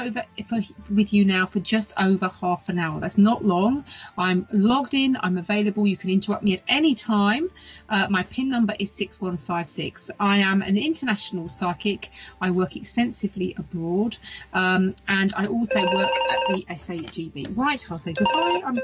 with you now for just over half an hour. That's not long. I'm logged in, I'm available, you can interrupt me at any time. My PIN number is 6156. I am an international psychic. I work extensively abroad, and I also work at the SAGB. Right, I'll say goodbye.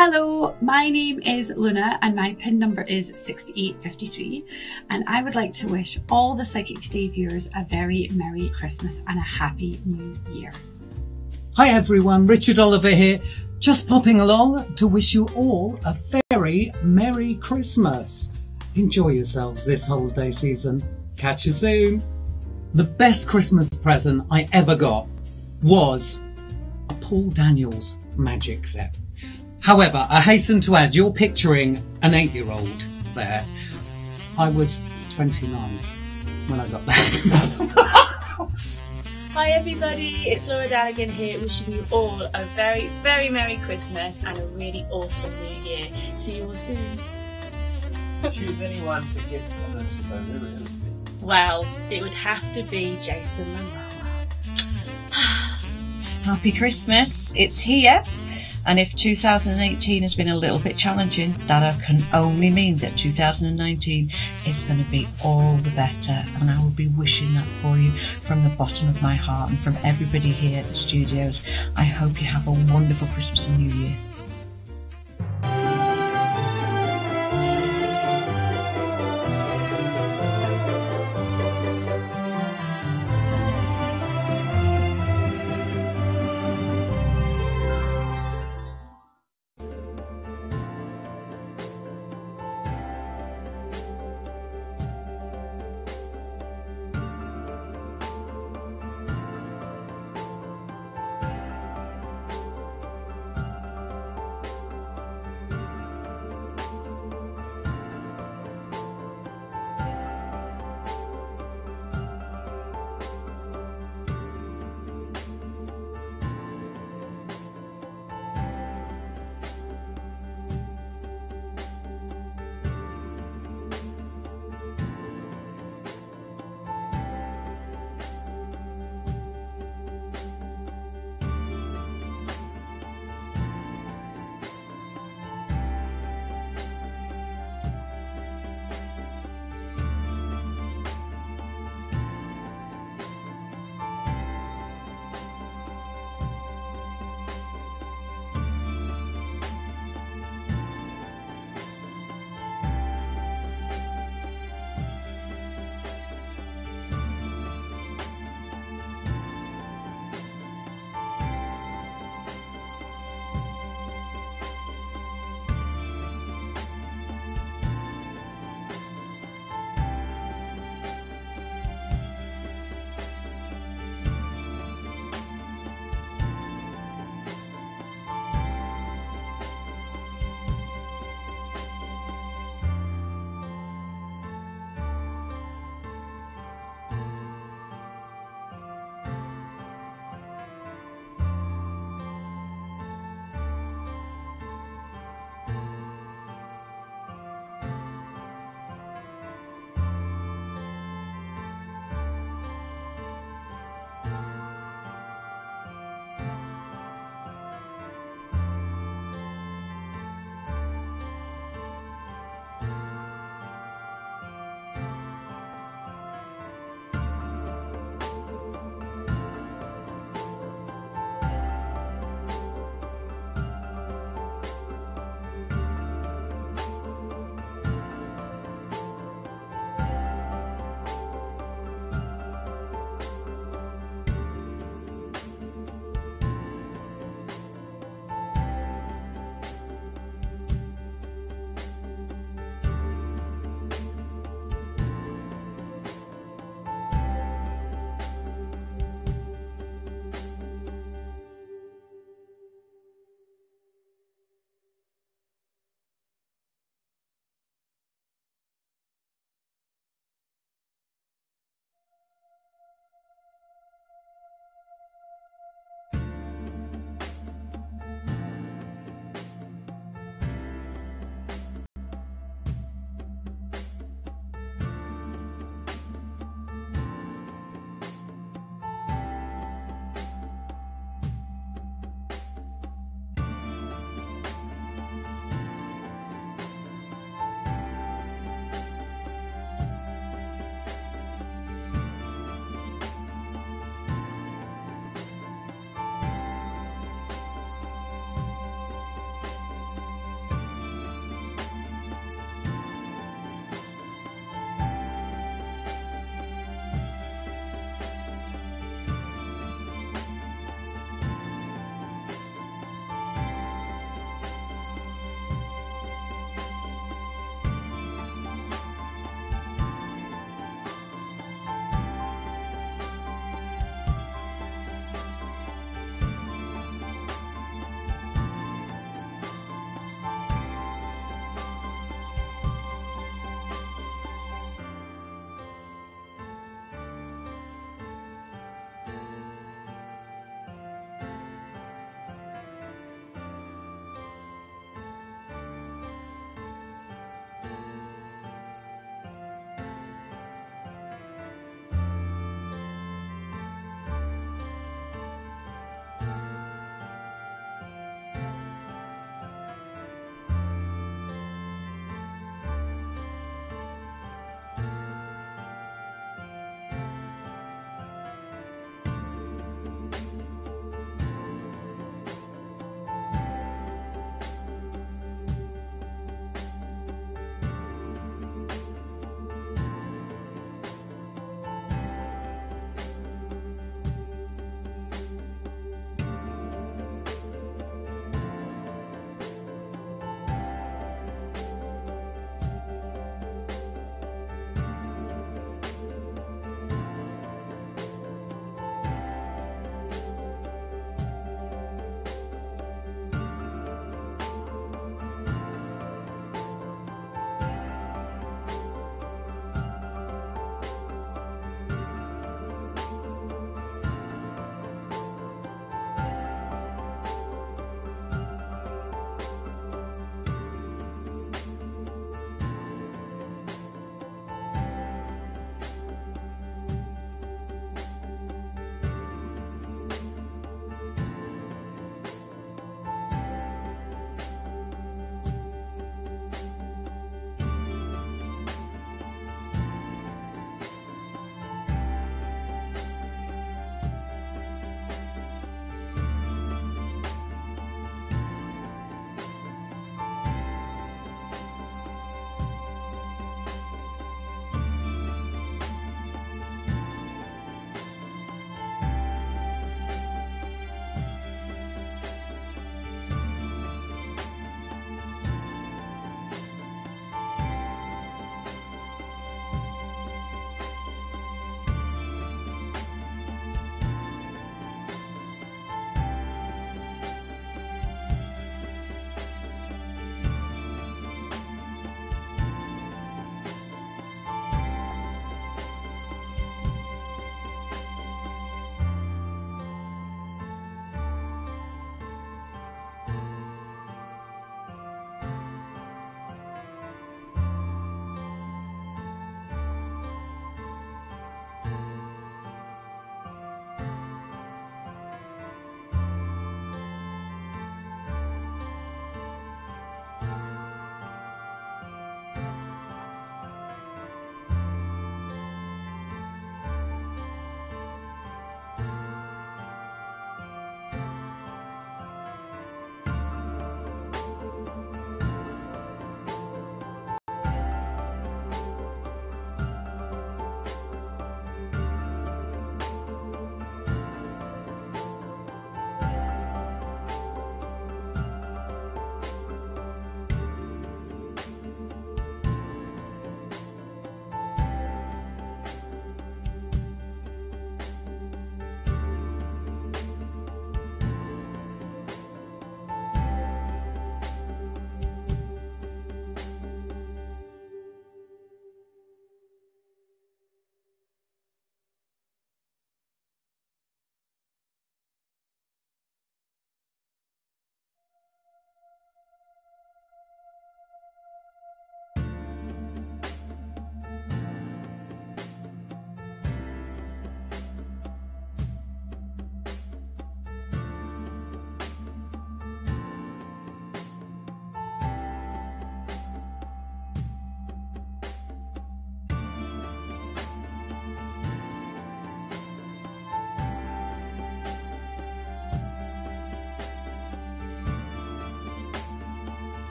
Hello, my name is Luna and my PIN number is 6853, and I would like to wish all the Psychic Today viewers a very Merry Christmas and a Happy New Year. Hi everyone, Richard Oliver here, just popping along to wish you all a very Merry Christmas. Enjoy yourselves this holiday season. Catch you soon. The best Christmas present I ever got was a Paul Daniels magic set. However, I hasten to add, you're picturing an 8-year-old there. I was 29 when I got that. Hi everybody, it's Laura Dallaghan here, wishing you all a very, very Merry Christmas and a really awesome New Year. See you all soon. Choose anyone to kiss and then she's over really. Well, it would have to be Jason Momoa. Happy Christmas, it's here. And if 2018 has been a little bit challenging, that can only mean that 2019 is going to be all the better. And I will be wishing that for you from the bottom of my heart and from everybody here at the studios. I hope you have a wonderful Christmas and New Year.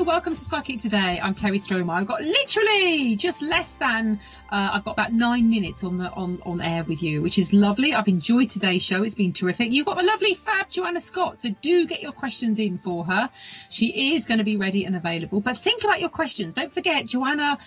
welcome to Psychic Today. I'm Terry Stromer. I've got literally just less than I've got about 9 minutes on air with you, which is lovely. I've enjoyed today's show. It's been terrific. You've got the lovely fab Joanna Scott, so do get your questions in for her. She is going to be ready and available, but think about your questions. Don't forget, Joanna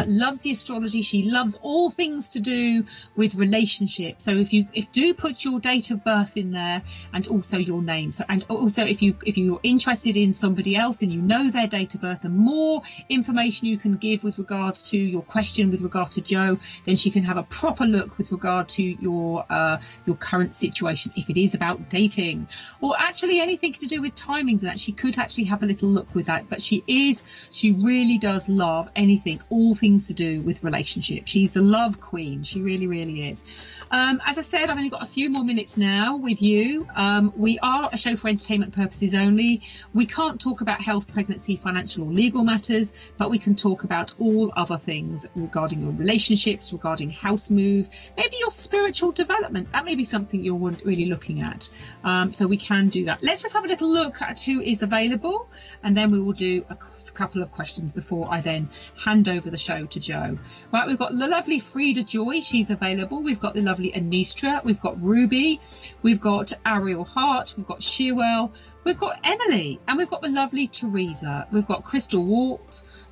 loves the astrology. She loves all things to do with relationships. So if do put your date of birth in there, and also your name. So, and also if you're interested in somebody else and you know their date of birth, the more information you can give with regards to your question with regard to Joe, then she can have a proper look with regard to your current situation, if it is about dating or actually anything to do with timings, and that she could actually have a little look with that. But she really does love anything, all things to do with relationships. She's the love queen. She really, really is. As I said, I've only got a few more minutes now with you. We are a show for entertainment purposes only. We can't talk about health, pregnancy, financial or legal matters, but we can talk about all other things regarding your relationships, regarding house move, maybe your spiritual development. That may be something you're really looking at. So we can do that. Let's just have a little look at who is available, and then we will do a couple of questions before I then hand over the show to Joe. Right, we've got the lovely Frida Joy. She's available. We've got the lovely Anistra. We've got Ruby. We've got Ariel Hart. We've got Shearwell. We've got Emily, and we've got the lovely Teresa. We've got Crystal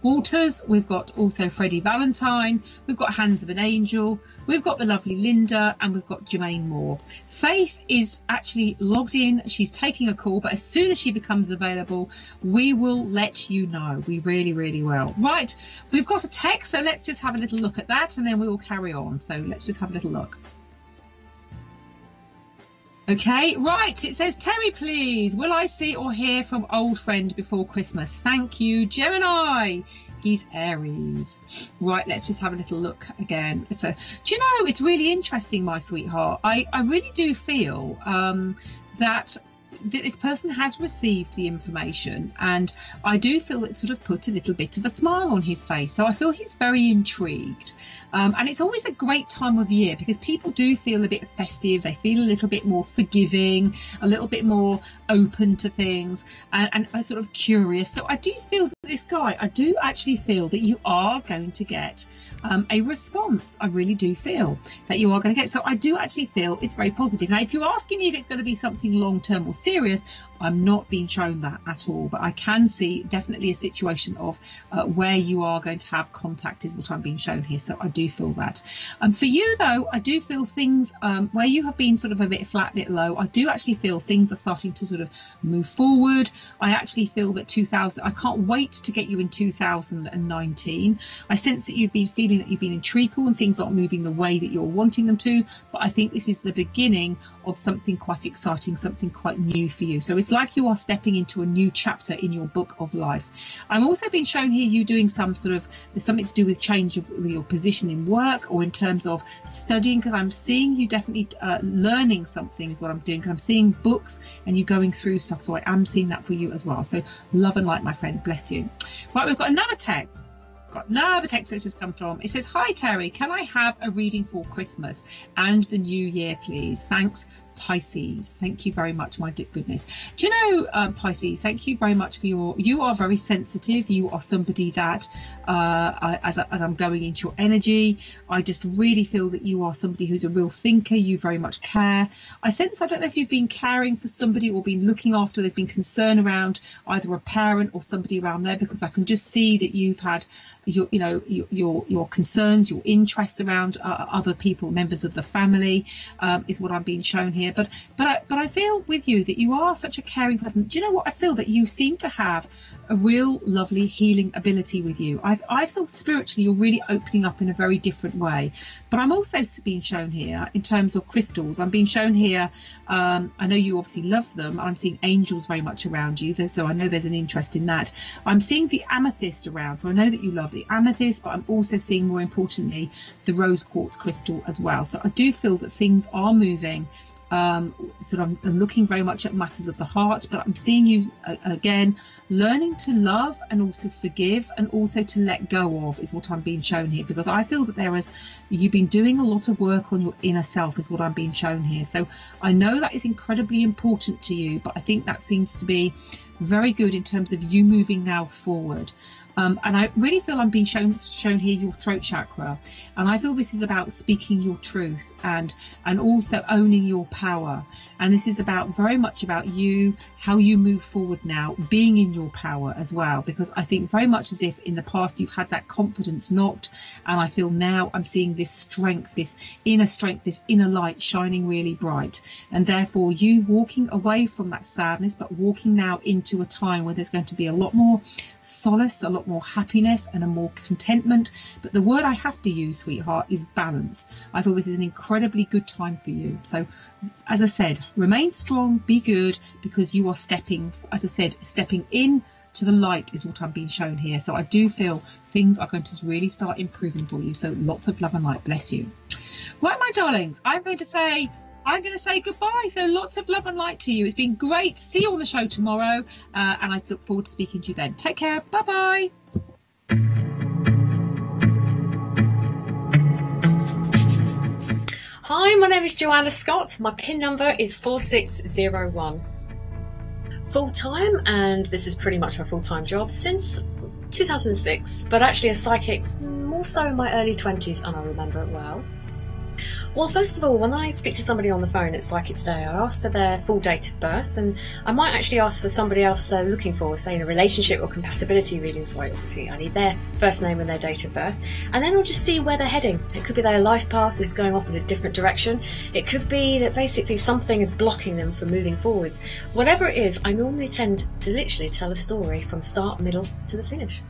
Walters. We've got also Freddie Valentine. We've got Hands of an Angel. We've got the lovely Linda, and we've got Jermaine Moore. Faith is actually logged in. She's taking a call, but as soon as she becomes available, we will let you know. We really, really will. Right, we've got a text, so let's just have a little look at that, and then we will carry on. So let's just have a little look. Okay, right, it says, Terry, please, will I see or hear from old friend before Christmas? Thank you, Gemini. He's Aries. Right, let's just have a little look again. Do you know, it's really interesting, my sweetheart. I really do feel that this person has received the information, and I do feel it sort of put a little bit of a smile on his face. So I feel he's very intrigued. And it's always a great time of year because people do feel a bit festive. They feel a little bit more forgiving, a little bit more open to things, and are sort of curious. So I do feel that this guy, I do actually feel that you are going to get a response. I really do feel that you are going to get. So I do actually feel it's very positive. Now, if you're asking me if it's going to be something long-term or serious, I'm not being shown that at all, but I can see definitely a situation of where you are going to have contact is what I'm being shown here. So I do feel that. For you though, I do feel things where you have been sort of a bit flat, bit low, I do actually feel things are starting to sort of move forward. I actually feel that I can't wait to get you in 2019. I sense that you've been feeling that you've been in treacle and things aren't moving the way that you're wanting them to, but I think this is the beginning of something quite exciting, something quite new for you. So it's like you are stepping into a new chapter in your book of life. I'm also being shown here you doing some sort of, there's something to do with change of your position in work or in terms of studying, because I'm seeing you definitely learning something is what I'm doing, because I'm seeing books and you going through stuff. So I am seeing that for you as well. So love and light, my friend. Bless you. Right, we've got another text. That's just come from. It says, hi Terry, can I have a reading for Christmas and the new year, please? Thanks, Pisces. Thank you very much, my goodness. Do you know, Pisces, thank you very much for you are very sensitive. You are somebody that as I'm going into your energy, I just really feel that you are somebody who's a real thinker. You very much care. I don't know if you've been caring for somebody or been looking after, there's been concern around either a parent or somebody around there, because I can just see that you've had your concerns, your interests around other people, members of the family, is what I'm being shown here. But I feel with you that you are such a caring person. Do you know what? I feel that you seem to have a real lovely healing ability with you. I feel spiritually you're really opening up in a very different way. But I'm also being shown here in terms of crystals. I'm being shown here, I know you obviously love them. I'm seeing angels very much around you, so I know there's an interest in that. I'm seeing the amethyst around, so I know that you love the amethyst, but I'm also seeing, more importantly, the rose quartz crystal as well. So I do feel that things are moving sort of I'm looking very much at matters of the heart, but I'm seeing you again learning to love and also forgive and also to let go of is what I'm being shown here, because I feel that you've been doing a lot of work on your inner self is what I'm being shown here. So I know that is incredibly important to you, but I think that seems to be very good in terms of you moving now forward. And I really feel I'm being shown here your throat chakra, and I feel this is about speaking your truth and also owning your power. And this is about very much about you, how you move forward now, being in your power as well, because I think very much as if in the past you've had that confidence knocked, and I feel now I'm seeing this strength, this inner light shining really bright, and therefore you walking away from that sadness, but walking now into a time where there's going to be a lot more solace, a lot more happiness and a more contentment. But the word I have to use, sweetheart, is balance. I feel this is an incredibly good time for you. So as I said, remain strong, be good, because you are stepping in to the light is what I'm being shown here. So I do feel things are going to really start improving for you. So lots of love and light. Bless you. Right, my darlings, I'm going to say goodbye. So lots of love and light to you. It's been great. See you on the show tomorrow. And I look forward to speaking to you then. Take care. Bye-bye. Hi, my name is Joanna Scott. My PIN number is 4601. Full-time, and this is pretty much my full-time job since 2006, but actually a psychic more so in my early 20s, and I remember it well. Well, first of all, when I speak to somebody on the phone at Psychic Today, I ask for their full date of birth, and I might actually ask for somebody else they're looking for, say in a relationship or compatibility reading, so obviously I need their first name and their date of birth, and then I'll just see where they're heading. It could be their life path is going off in a different direction. It could be that basically something is blocking them from moving forwards. Whatever it is, I normally tend to literally tell a story from start, middle to the finish.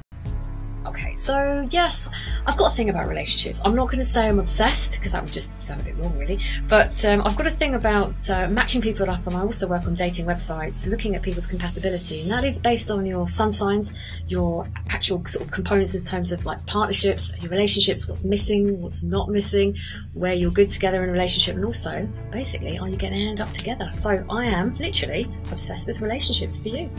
Okay, so yes, I've got a thing about relationships. I'm not going to say I'm obsessed, because that would just sound a bit wrong really, but I've got a thing about matching people up, and I also work on dating websites, looking at people's compatibility, and that is based on your sun signs, your actual sort of components in terms of like partnerships, your relationships, what's missing, what's not missing, where you're good together in a relationship, and also, basically, are you going to end up together? So I am literally obsessed with relationships for you.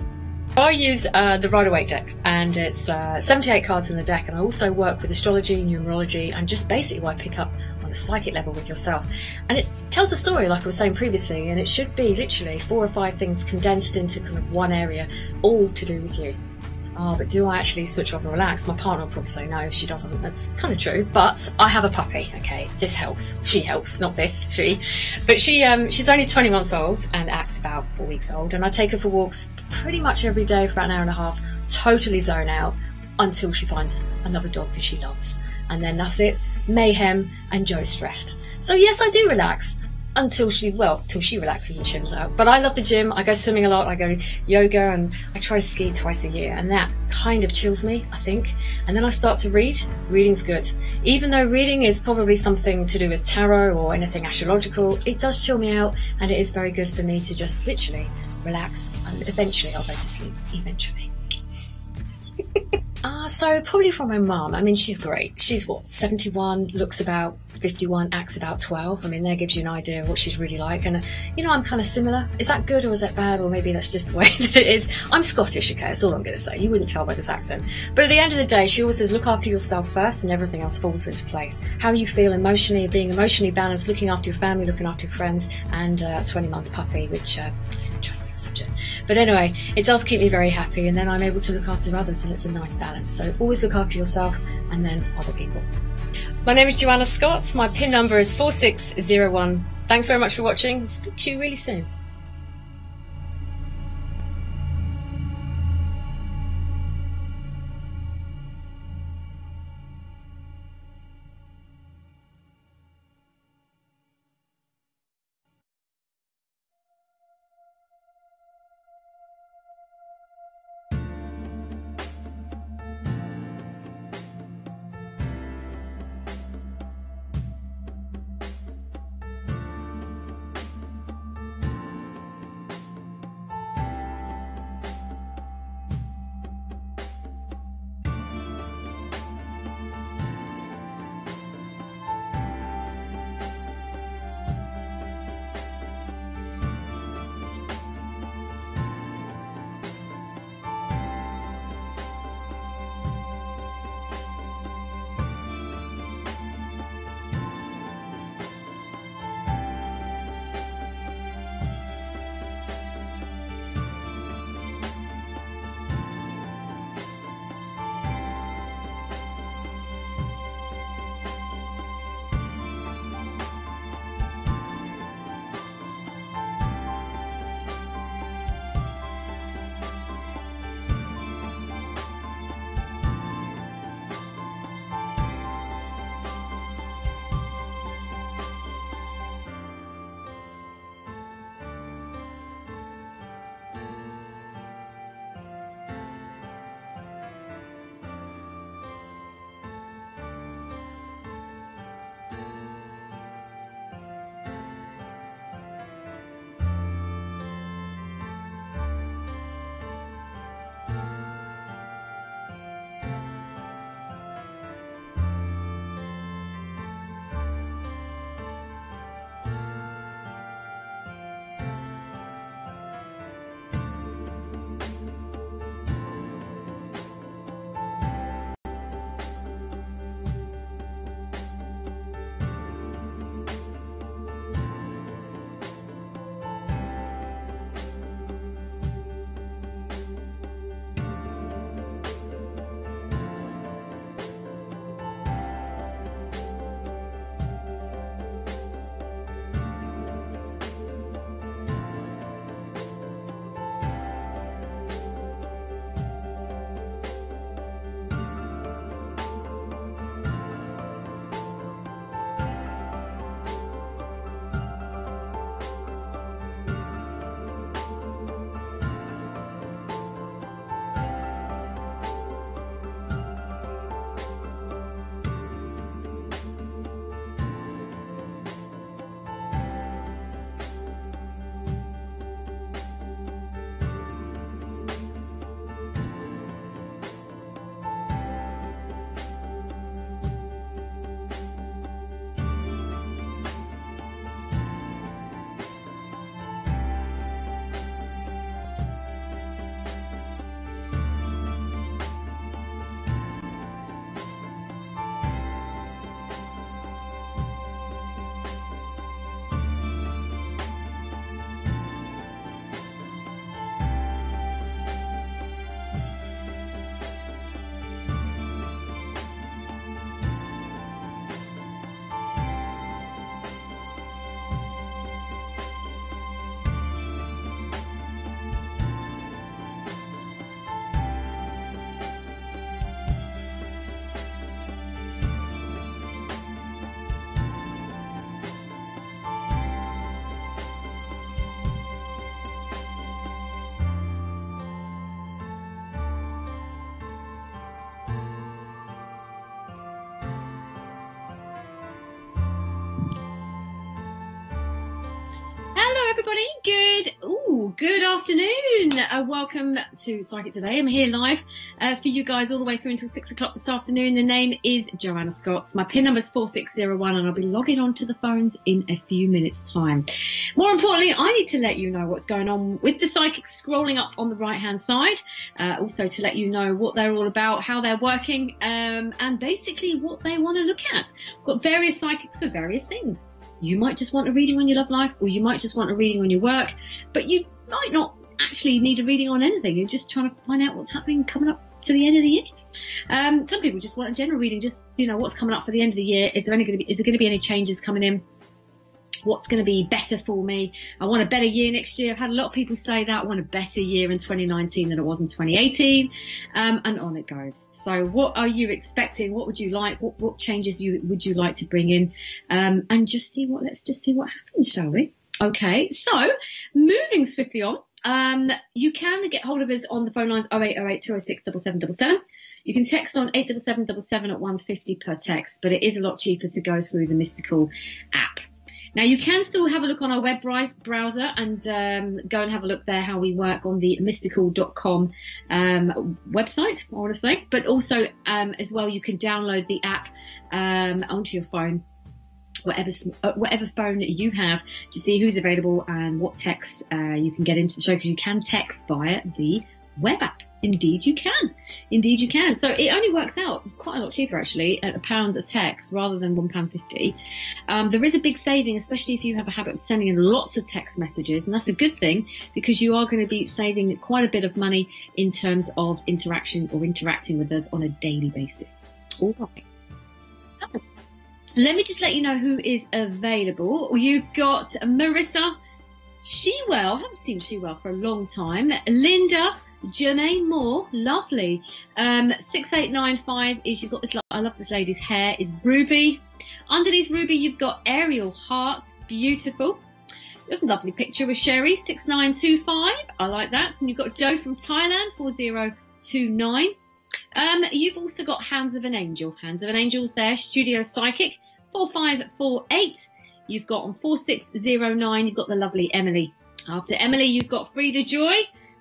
I use the Rider-Waite deck, and it's 78 cards in the deck, and I also work with astrology, numerology, and just basically what I pick up on a psychic level with yourself. And it tells a story, like I was saying previously, and it should be literally 4 or 5 things condensed into kind of one area, all to do with you. Oh, but do I actually switch off and relax? My partner will probably say no, she doesn't. That's kind of true. But I have a puppy, okay? This helps. She helps, not this, she. But she's only 20 months old and acts about 4 weeks old. And I take her for walks pretty much every day for about an hour and a half, totally zone out, until she finds another dog that she loves. And then that's it. Mayhem and Joe's stressed. So yes, I do relax. Till she relaxes and chills out. But I love the gym, I go swimming a lot, I go yoga, and I try to ski twice a year, and that kind of chills me, I think. And then I start to read. Reading's good. Even though reading is probably something to do with tarot or anything astrological, it does chill me out, and it is very good for me to just literally relax, and eventually I'll go to sleep. Eventually. So probably from my mum. I mean, she's great. She's what, 71, looks about 51, acts about 12. I mean, that gives you an idea of what she's really like. And, I'm kind of similar. Is that good or is that bad? Or maybe that's just the way that it is. I'm Scottish, okay? That's all I'm going to say. You wouldn't tell by this accent. But at the end of the day, she always says, look after yourself first and everything else falls into place. How you feel emotionally, being emotionally balanced, looking after your family, looking after your friends, and a 20-month puppy, which is an interesting subject. But anyway, it does keep me very happy, and then I'm able to look after others, and it's a nice balance. So always look after yourself and then other people. My name is Joanna Scott. My PIN number is 4601. Thanks very much for watching. Speak to you really soon. everybody. Good afternoon. Welcome to Psychic Today. I'm here live for you guys all the way through until 6 o'clock this afternoon. The name is Joanna Scott. My PIN number is 4601 and I'll be logging on to the phones in a few minutes' time. More importantly, I need to let you know what's going on with the psychics scrolling up on the right-hand side. Also to let you know what they're all about, how they're working, and basically what they want to look at. We've got various psychics for various things. You might just want a reading on your love life, or you might just want a reading on your work, but you might not actually need a reading on anything. You're just trying to find out what's happening coming up to the end of the year. Some people just want a general reading, just, you know, what's coming up for the end of the year. Is there going to be any changes coming in? What's going to be better for me? I want a better year next year. I've had a lot of people say that. I want a better year in 2019 than it was in 2018. And on it goes. So what are you expecting? What would you like? What changes would you like to bring in? And let's just see what happens, shall we? Okay, so moving swiftly on. You can get hold of us on the phone lines 0808 206 7777. You can text on 87777 at 150 per text, but it is a lot cheaper to go through the Mystikal app. Now, you can still have a look on our web browser and go and have a look there how we work on the mystikal.com website, I want to say. But also, as well, you can download the app onto your phone, whatever phone you have, to see who's available and what text you can get into the show, because you can text via the web app. Indeed you can. Indeed you can. So it only works out quite a lot cheaper, actually, at £1 a text rather than £1.50. There is a big saving, especially if you have a habit of sending in lots of text messages, and that's a good thing because you are going to be saving quite a bit of money in terms of interaction or interacting with us on a daily basis. All right. So let me just let you know who is available. You've got Marissa, Shewell, I haven't seen Shewell for a long time, Linda, Jermaine Moore, lovely. 6895 is, you've got this, I love this lady's hair, is Ruby. Underneath Ruby, you've got Ariel Hart, beautiful. You have a lovely picture with Sherry, 6925, I like that. And you've got Joe from Thailand, 4029. You've also got Hands of an Angel. Hands of an Angel's there, Studio Psychic, 4548. You've got on 4609, you've got the lovely Emily. After Emily, you've got Frida Joy.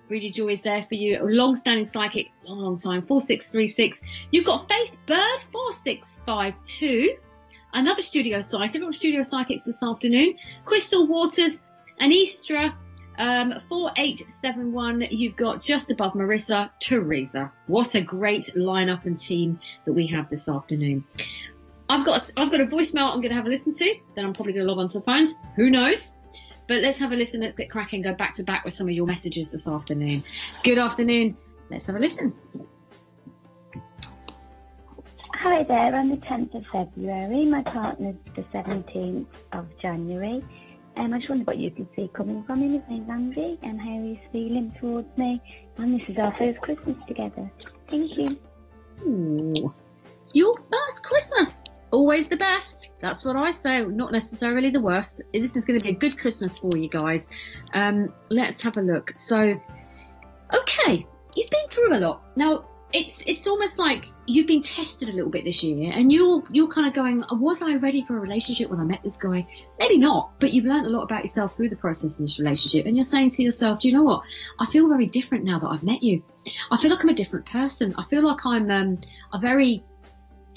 Frida Joy is there for you, a long-standing psychic, long time, 4636. You've got Faith Bird, 4652. Another studio psychic, little studio psychics this afternoon. Crystal Waters, Anistra, 4871. You've got just above Marissa, Teresa. What a great lineup and team that we have this afternoon. I've got a voicemail I'm going to have a listen to. Then I'm probably going to log on to the phones. Who knows? But let's have a listen. Let's get cracking. Go back to back with some of your messages this afternoon. Good afternoon. Let's have a listen. Hi there. I'm the 10th of February. My partner's the 17th of January. I just wonder what you can see coming from him. His name's Andy, and how he's feeling towards me. And this is our first Christmas together. Thank you. Ooh. Your first Christmas. Always the best. That's what I say. Not necessarily the worst. This is going to be a good Christmas for you guys. Let's have a look. So, okay, you've been through a lot. Now, it's almost like you've been tested a little bit this year, and you're kind of going, was I ready for a relationship when I met this guy? Maybe not, but you've learned a lot about yourself through the process of this relationship, and you're saying to yourself, do you know what? I feel very different now that I've met you. I feel like I'm a different person. I feel like I'm a very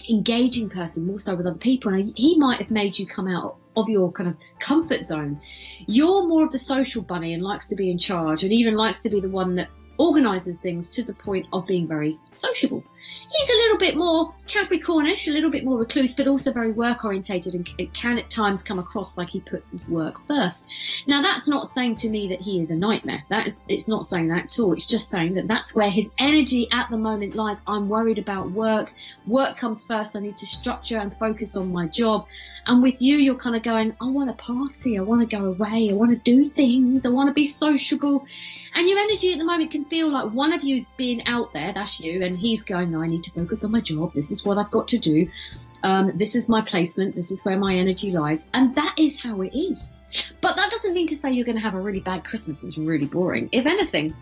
engaging person, more so with other people, and he might have made you come out of your kind of comfort zone. You're more of the social bunny and likes to be in charge, and even likes to be the one that organises things to the point of being very sociable. He's a little bit more Capricornish, a little bit more recluse, but also very work orientated, and it can at times come across like he puts his work first. Now, that's not saying to me that he is a nightmare. It's not saying that at all. It's just saying that that's where his energy at the moment lies. I'm worried about work. Work comes first. I need to structure and focus on my job. And with you, you're kind of going, I want to party. I want to go away. I want to do things. I want to be sociable. And your energy at the moment can feel like one of you's being out there, that's you, and he's going, no, I need to focus on my job. This is what I've got to do. This is my placement. This is where my energy lies. And that is how it is. But that doesn't mean to say you're going to have a really bad Christmas that's really boring. If anything,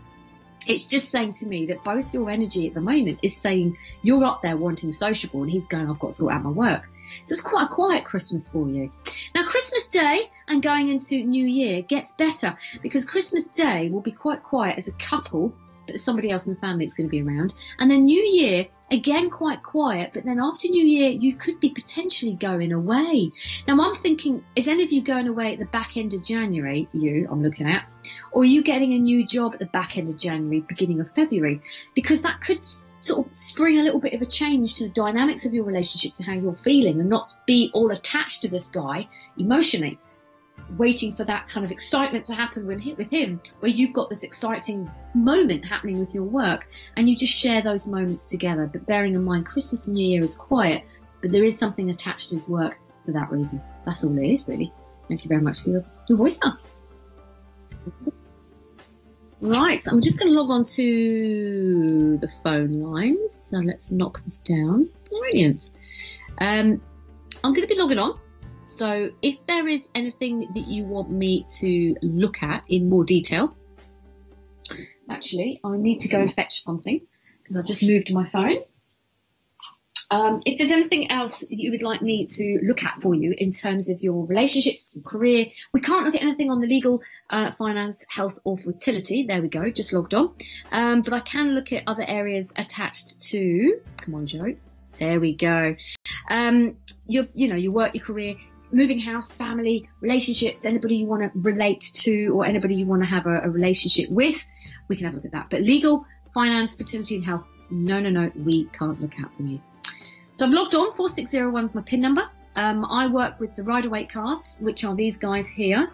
It's just saying to me that both your energy at the moment is saying you're up there wanting sociable, and he's going, I've got to sort out my work. So it's quite a quiet Christmas for you. Now, Christmas Day and going into New Year gets better, because Christmas Day will be quite quiet as a couple, but there's somebody else in the family that's going to be around. And then New Year, again, quite quiet, but then after New Year, you could be potentially going away. Now, I'm thinking, is any of you going away at the back end of January? I'm looking at. Or are you getting a new job at the back end of January, beginning of February? Because that could sort of spring a little bit of a change to the dynamics of your relationship, to how you're feeling, and not be all attached to this guy emotionally, waiting for that kind of excitement to happen with him, where you've got this exciting moment happening with your work, and you just share those moments together. But bearing in mind, Christmas and New Year is quiet, but there is something attached to his work for that reason. That's all it is, really. Thank you very much for your voicemail. Right, so I'm just going to log on to the phone lines. So let's knock this down. Brilliant. I'm going to be logging on. So if there is anything that you want me to look at in more detail, actually, I need to go and fetch something, because I just moved my phone. If there's anything else that you would like me to look at for you in terms of your relationships, your career, we can't look at anything on the legal, finance, health or fertility. There we go, just logged on. But I can look at other areas attached to, come on Joe, there we go. Your work, your career, moving house, family, relationships, anybody you want to relate to or anybody you want to have a relationship with, we can have a look at that. But legal, finance, fertility and health, no, we can't look at for you. So I've logged on, 4601 is my PIN number. I work with the Rider-Waite cards, which are these guys here,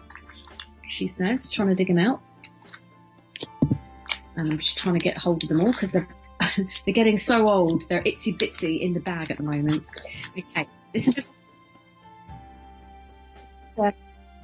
she says, trying to dig them out. And I'm just trying to get hold of them all, because they're getting so old. They're itsy bitsy in the bag at the moment. Okay, this is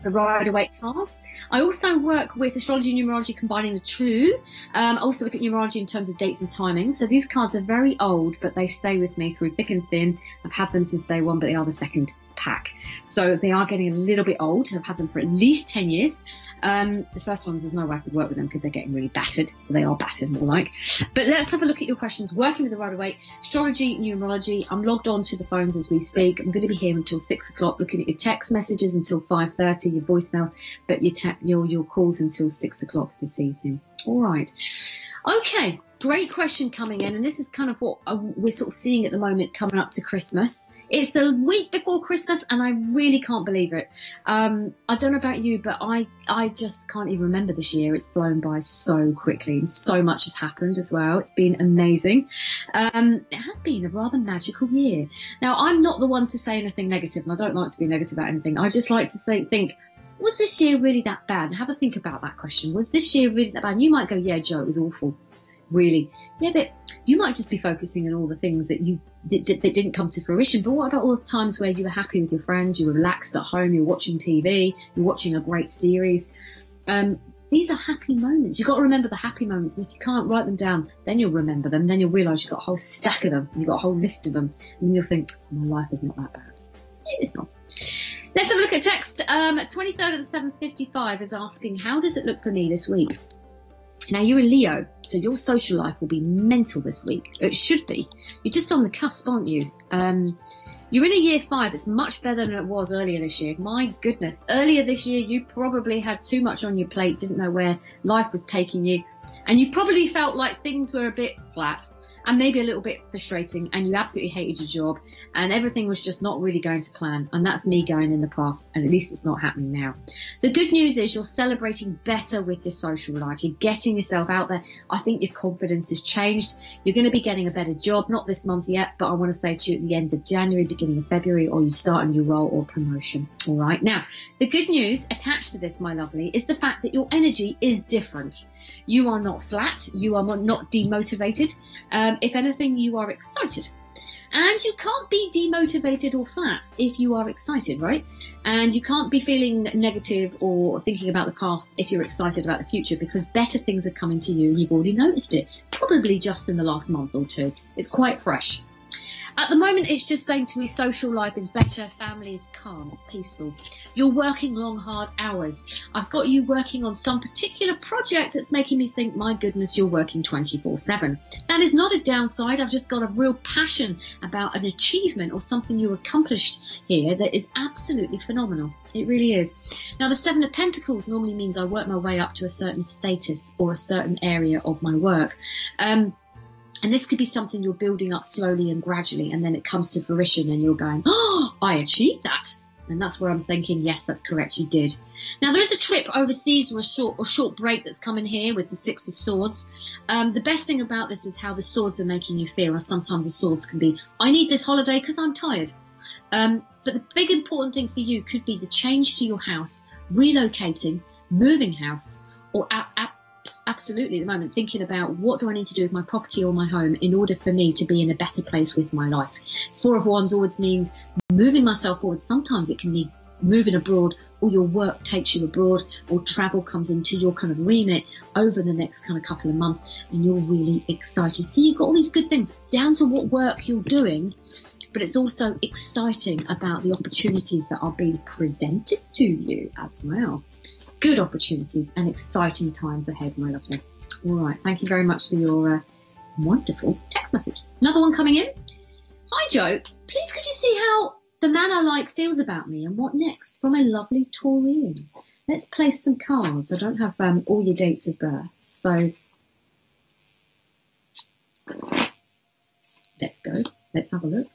the Rider-Waite cards. I also work with astrology and numerology, combining the two. I also look at numerology in terms of dates and timings. So these cards are very old, but they stay with me through thick and thin. I've had them since day one, but they are the second pack. So they are getting a little bit old. I've had them for at least 10 years. The first ones, there's no way I could work with them because they're getting really battered. They are battered, more like. But let's have a look at your questions. Working with the Rider-Waite, astrology, numerology. I'm logged on to the phones as we speak. I'm going to be here until 6 o'clock, looking at your text messages until 5:30, your voicemail, but your calls until 6 o'clock this evening. All right. Okay, great question coming in, and this is kind of what we're sort of seeing at the moment coming up to Christmas. It's the week before Christmas, and I really can't believe it. I don't know about you, but I just can't even remember this year. It's flown by so quickly, and so much has happened as well. It's been amazing. It has been a rather magical year. Now, I'm not the one to say anything negative, and I don't like to be negative about anything. I just like to think, was this year really that bad? Have a think about that question. Was this year really that bad? And you might go, yeah, Joe, it was awful. Really? Yeah, but you might just be focusing on all the things that that didn't come to fruition. But what about all the times where you were happy with your friends, you were relaxed at home, you're watching TV, you're watching a great series? These are happy moments. You've got to remember the happy moments, and if you can't write them down, then you'll remember them. Then you'll realise you've got a whole stack of them. You've got a whole list of them, and you'll think, my life is not that bad. It's not. Let's have a look at text. 23rd of the 7th, 55 is asking, how does it look for me this week? Now, you're in Leo, so your social life will be mental this week. It should be. You're just on the cusp, aren't you? You're in a year 5. It's much better than it was earlier this year. My goodness. Earlier this year, you probably had too much on your plate, didn't know where life was taking you. And you probably felt like things were a bit flat and maybe a little bit frustrating, and you absolutely hated your job, and everything was just not really going to plan. And that's me going in the past, and at least it's not happening now. The good news is you're celebrating better with your social life. You're getting yourself out there. I think your confidence has changed. You're going to be getting a better job, not this month yet, but I want to say to you at the end of January, beginning of February, or you start a new role or promotion. All right. Now, the good news attached to this, my lovely, is the fact that your energy is different. You are not flat. You are not demotivated. If anything, you are excited. And you can't be demotivated or flat if you are excited, right? And you can't be feeling negative or thinking about the past if you're excited about the future, because better things are coming to you and you've already noticed it, probably just in the last month or two. It's quite fresh. At the moment, it's just saying to me social life is better, family is calm, it's peaceful. You're working long, hard hours. I've got you working on some particular project that's making me think, my goodness, you're working 24/7. That is not a downside. I've just got a real passion about an achievement or something you accomplished here that is absolutely phenomenal. It really is. Now, the Seven of Pentacles normally means I work my way up to a certain status or a certain area of my work. And this could be something you're building up slowly and gradually, and then it comes to fruition and you're going, oh, I achieved that. And that's where I'm thinking, yes, that's correct, you did. Now, there is a trip overseas or a short break that's coming here with the Six of Swords. The best thing about this is how the swords are making you feel. Or sometimes the swords can be, I need this holiday because I'm tired. But the big important thing for you could be the change to your house, relocating, moving house, or absolutely at the moment thinking about what do I need to do with my property or my home in order for me to be in a better place with my life. Four of Wands always means moving myself forward. Sometimes it can be moving abroad, or your work takes you abroad, or travel comes into your kind of remit over the next kind of couple of months, and you're really excited. See, you've got all these good things. It's down to what work you're doing, but it's also exciting about the opportunities that are being presented to you as well. Good opportunities and exciting times ahead, my lovely. All right, thank you very much for your wonderful text message. Another one coming in. Hi, Joe. Please could you see how the man I like feels about me and what next? From a lovely Taurian. Let's play some cards. I don't have all your dates of birth, so let's go. Let's have a look.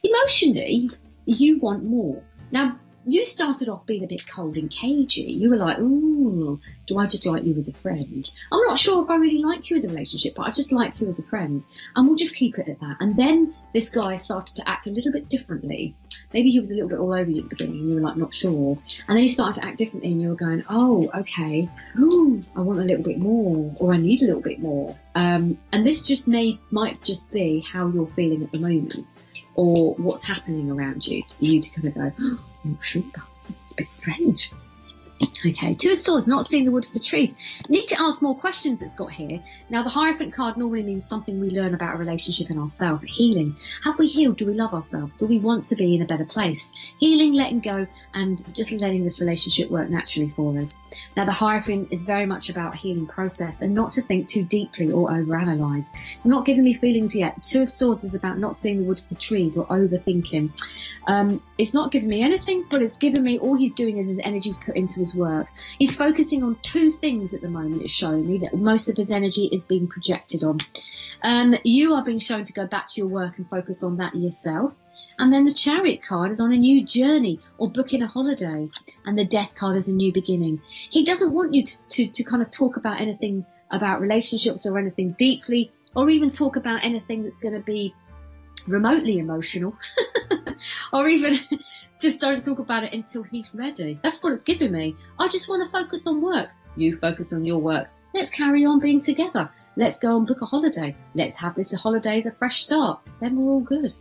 Emotionally, you want more. Now, you started off being a bit cold and cagey. You were like, ooh, do I just like you as a friend? I'm not sure if I really like you as a relationship, but I just like you as a friend. And we'll just keep it at that. And then this guy started to act a little bit differently. Maybe he was a little bit all over you at the beginning and you were like, not sure. And then he started to act differently and you were going, oh, okay. Ooh, I want a little bit more, or I need a little bit more. And this just might just be how you're feeling at the moment, or what's happening around you, for you to kind of go, oh, I'm not sure about this. It's a bit strange. Okay, Two of Swords, not seeing the wood for the trees. Need to ask more questions that's got here. Now, the Hierophant card normally means something we learn about a relationship and ourselves. Healing. Have we healed? Do we love ourselves? Do we want to be in a better place? Healing, letting go, and just letting this relationship work naturally for us. Now, the Hierophant is very much about healing process and not to think too deeply or overanalyze. Not giving me feelings yet. Two of Swords is about not seeing the wood for the trees or overthinking. It's not giving me anything, but it's giving me all he's doing is his energy's put into his work. He's focusing on two things at the moment. It's showing me that most of his energy is being projected on. You are being shown to go back to your work and focus on that yourself. And then the Chariot card is on a new journey or booking a holiday. And the Death card is a new beginning. He doesn't want you to kind of talk about anything about relationships or anything deeply, or even talk about anything that's going to be remotely emotional. Or even just don't talk about it until he's ready. That's what it's giving me. I just want to focus on work. You focus on your work. Let's carry on being together. Let's go and book a holiday. Let's have this holiday as a fresh start. Then we're all good.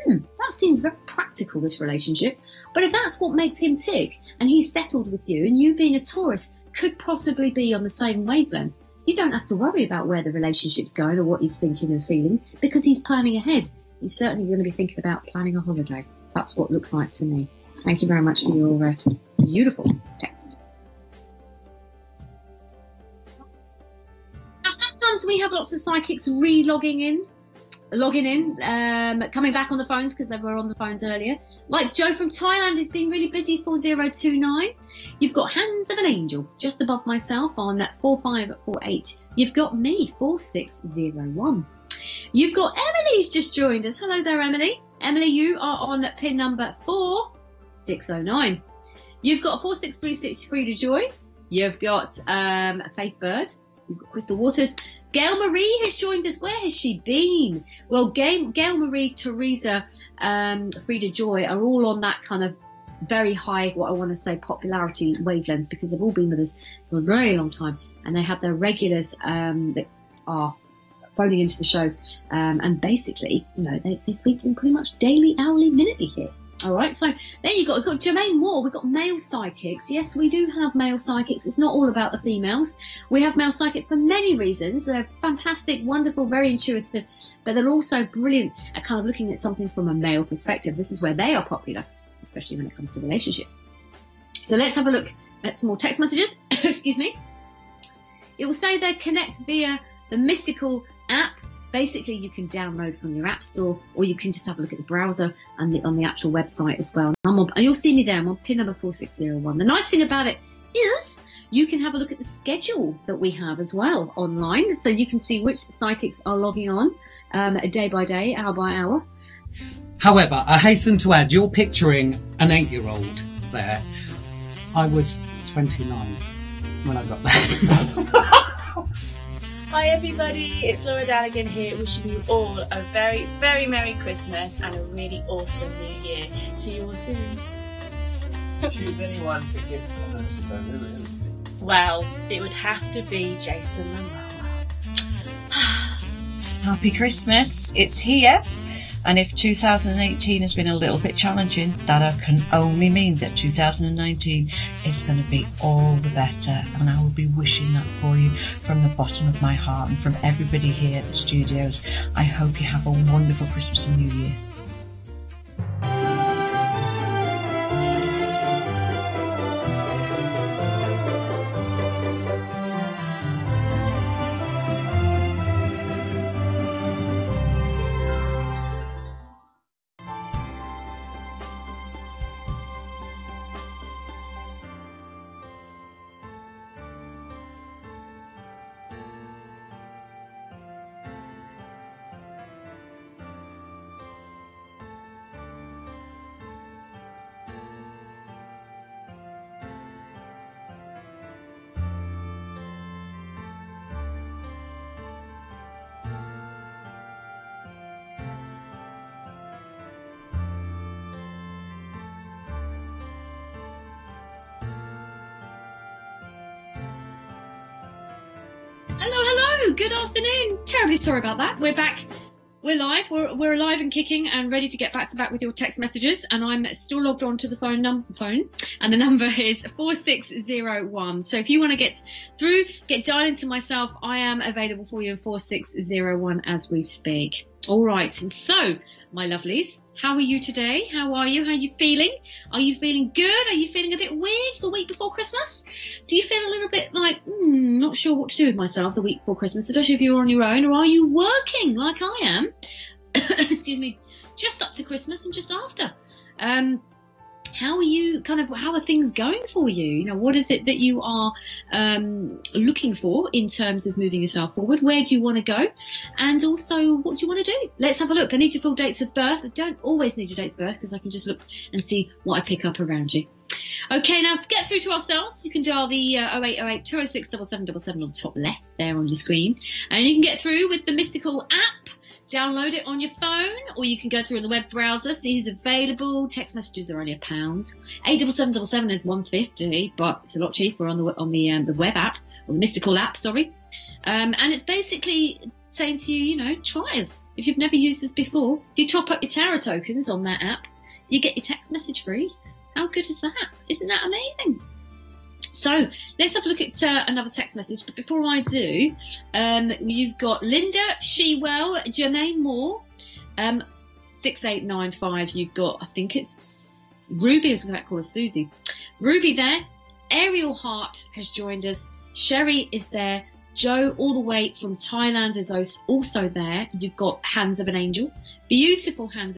That seems very practical, this relationship. But if that's what makes him tick, and he's settled with you, and you being a Taurus could possibly be on the same wavelength, you don't have to worry about where the relationship's going or what he's thinking and feeling, because he's planning ahead. He's certainly going to be thinking about planning a holiday. That's what it looks like to me. Thank you very much for your beautiful text. Now, sometimes we have lots of psychics logging in, coming back on the phones because they were on the phones earlier. Like Joe from Thailand is being really busy, 4029. You've got Hands of an Angel just above myself on 4548. You've got me, 4601. You've got Emily's just joined us. Hello there, Emily. Emily, you are on pin number 4609. You've got 4636, Frida Joy. You've got Faith Bird. You've got Crystal Waters. Gail Marie has joined us. Where has she been? Well, Gail Marie, Teresa, Frida Joy are all on that kind of very high, what I want to say, popularity wavelength, because they've all been with us for a very long time, and they have their regulars that are phoning into the show, and basically, you know, they speak to them pretty much daily, hourly, minutely here. All right, so there you go. We've got Jermaine Moore. We've got male psychics. Yes, we do have male psychics. It's not all about the females. We have male psychics for many reasons. They're fantastic, wonderful, very intuitive, but they're also brilliant at kind of looking at something from a male perspective. This is where they are popular, especially when it comes to relationships. So let's have a look at some more text messages. Excuse me. It will say there, connect via the Mystikal app. Basically, you can download from your app store, or you can just have a look at the browser and on the actual website as well. And you'll see me there. I'm on pin number 4601. The nice thing about it is you can have a look at the schedule that we have as well online, so you can see which psychics are logging on day by day, hour by hour. However, I hasten to add, you're picturing an 8-year-old there. I was 29 when I got there. Hi everybody, it's Laura Dallaghan here, wishing you all a very, very Merry Christmas and a really awesome New Year. See you all soon. Choose anyone to kiss on the mistletoe. Well, it would have to be Jason Momoa. Happy Christmas, it's here. And if 2018 has been a little bit challenging, that can only mean that 2019 is going to be all the better. And I will be wishing that for you from the bottom of my heart and from everybody here at the studios. I hope you have a wonderful Christmas and New Year. Hello, good afternoon. Terribly sorry about that. We're back. We're live. We're alive and kicking and ready to get back to back with your text messages. And I'm still logged on to the phone, and the number is 4601. So if you want to get through, get dialing to myself, I am available for you in 4601 as we speak. All right. And so, my lovelies, how are you today? How are you? How are you feeling? Are you feeling good? Are you feeling a bit weird the week before Christmas? Do you feel a little bit like, not sure what to do with myself the week before Christmas, especially if you're on your own, or are you working like I am? Excuse me, just up to Christmas and just after. How are you how are things going for you? You know, what is it that you are looking for in terms of moving yourself forward? Where do you want to go? And also, what do you want to do? Let's have a look. I need your full dates of birth. I don't always need your dates of birth because I can just look and see what I pick up around you. Okay, now to get through to ourselves, you can dial the 0808 206 7777 on the top left there on your screen. And you can get through with the Mystikal app. Download it on your phone, or you can go through in the web browser, see who's available. Text messages are only £1. 87777 is £1.50, but it's a lot cheaper on the web app, or the Mystikal app, sorry. And it's basically saying to you, you know, try us. If you've never used this before, if you top up your tarot tokens on that app, you get your text message free. How good is that? Isn't that amazing? So let's have a look at another text message. But before I do, you've got Linda, Shewell, Jermaine Moore, 6895. You've got, I think it's Ruby, is going to call her Susie. Ruby there. Ariel Hart has joined us. Sherry is there. Joe, all the way from Thailand, is also there. You've got Hands of an Angel. Beautiful Hands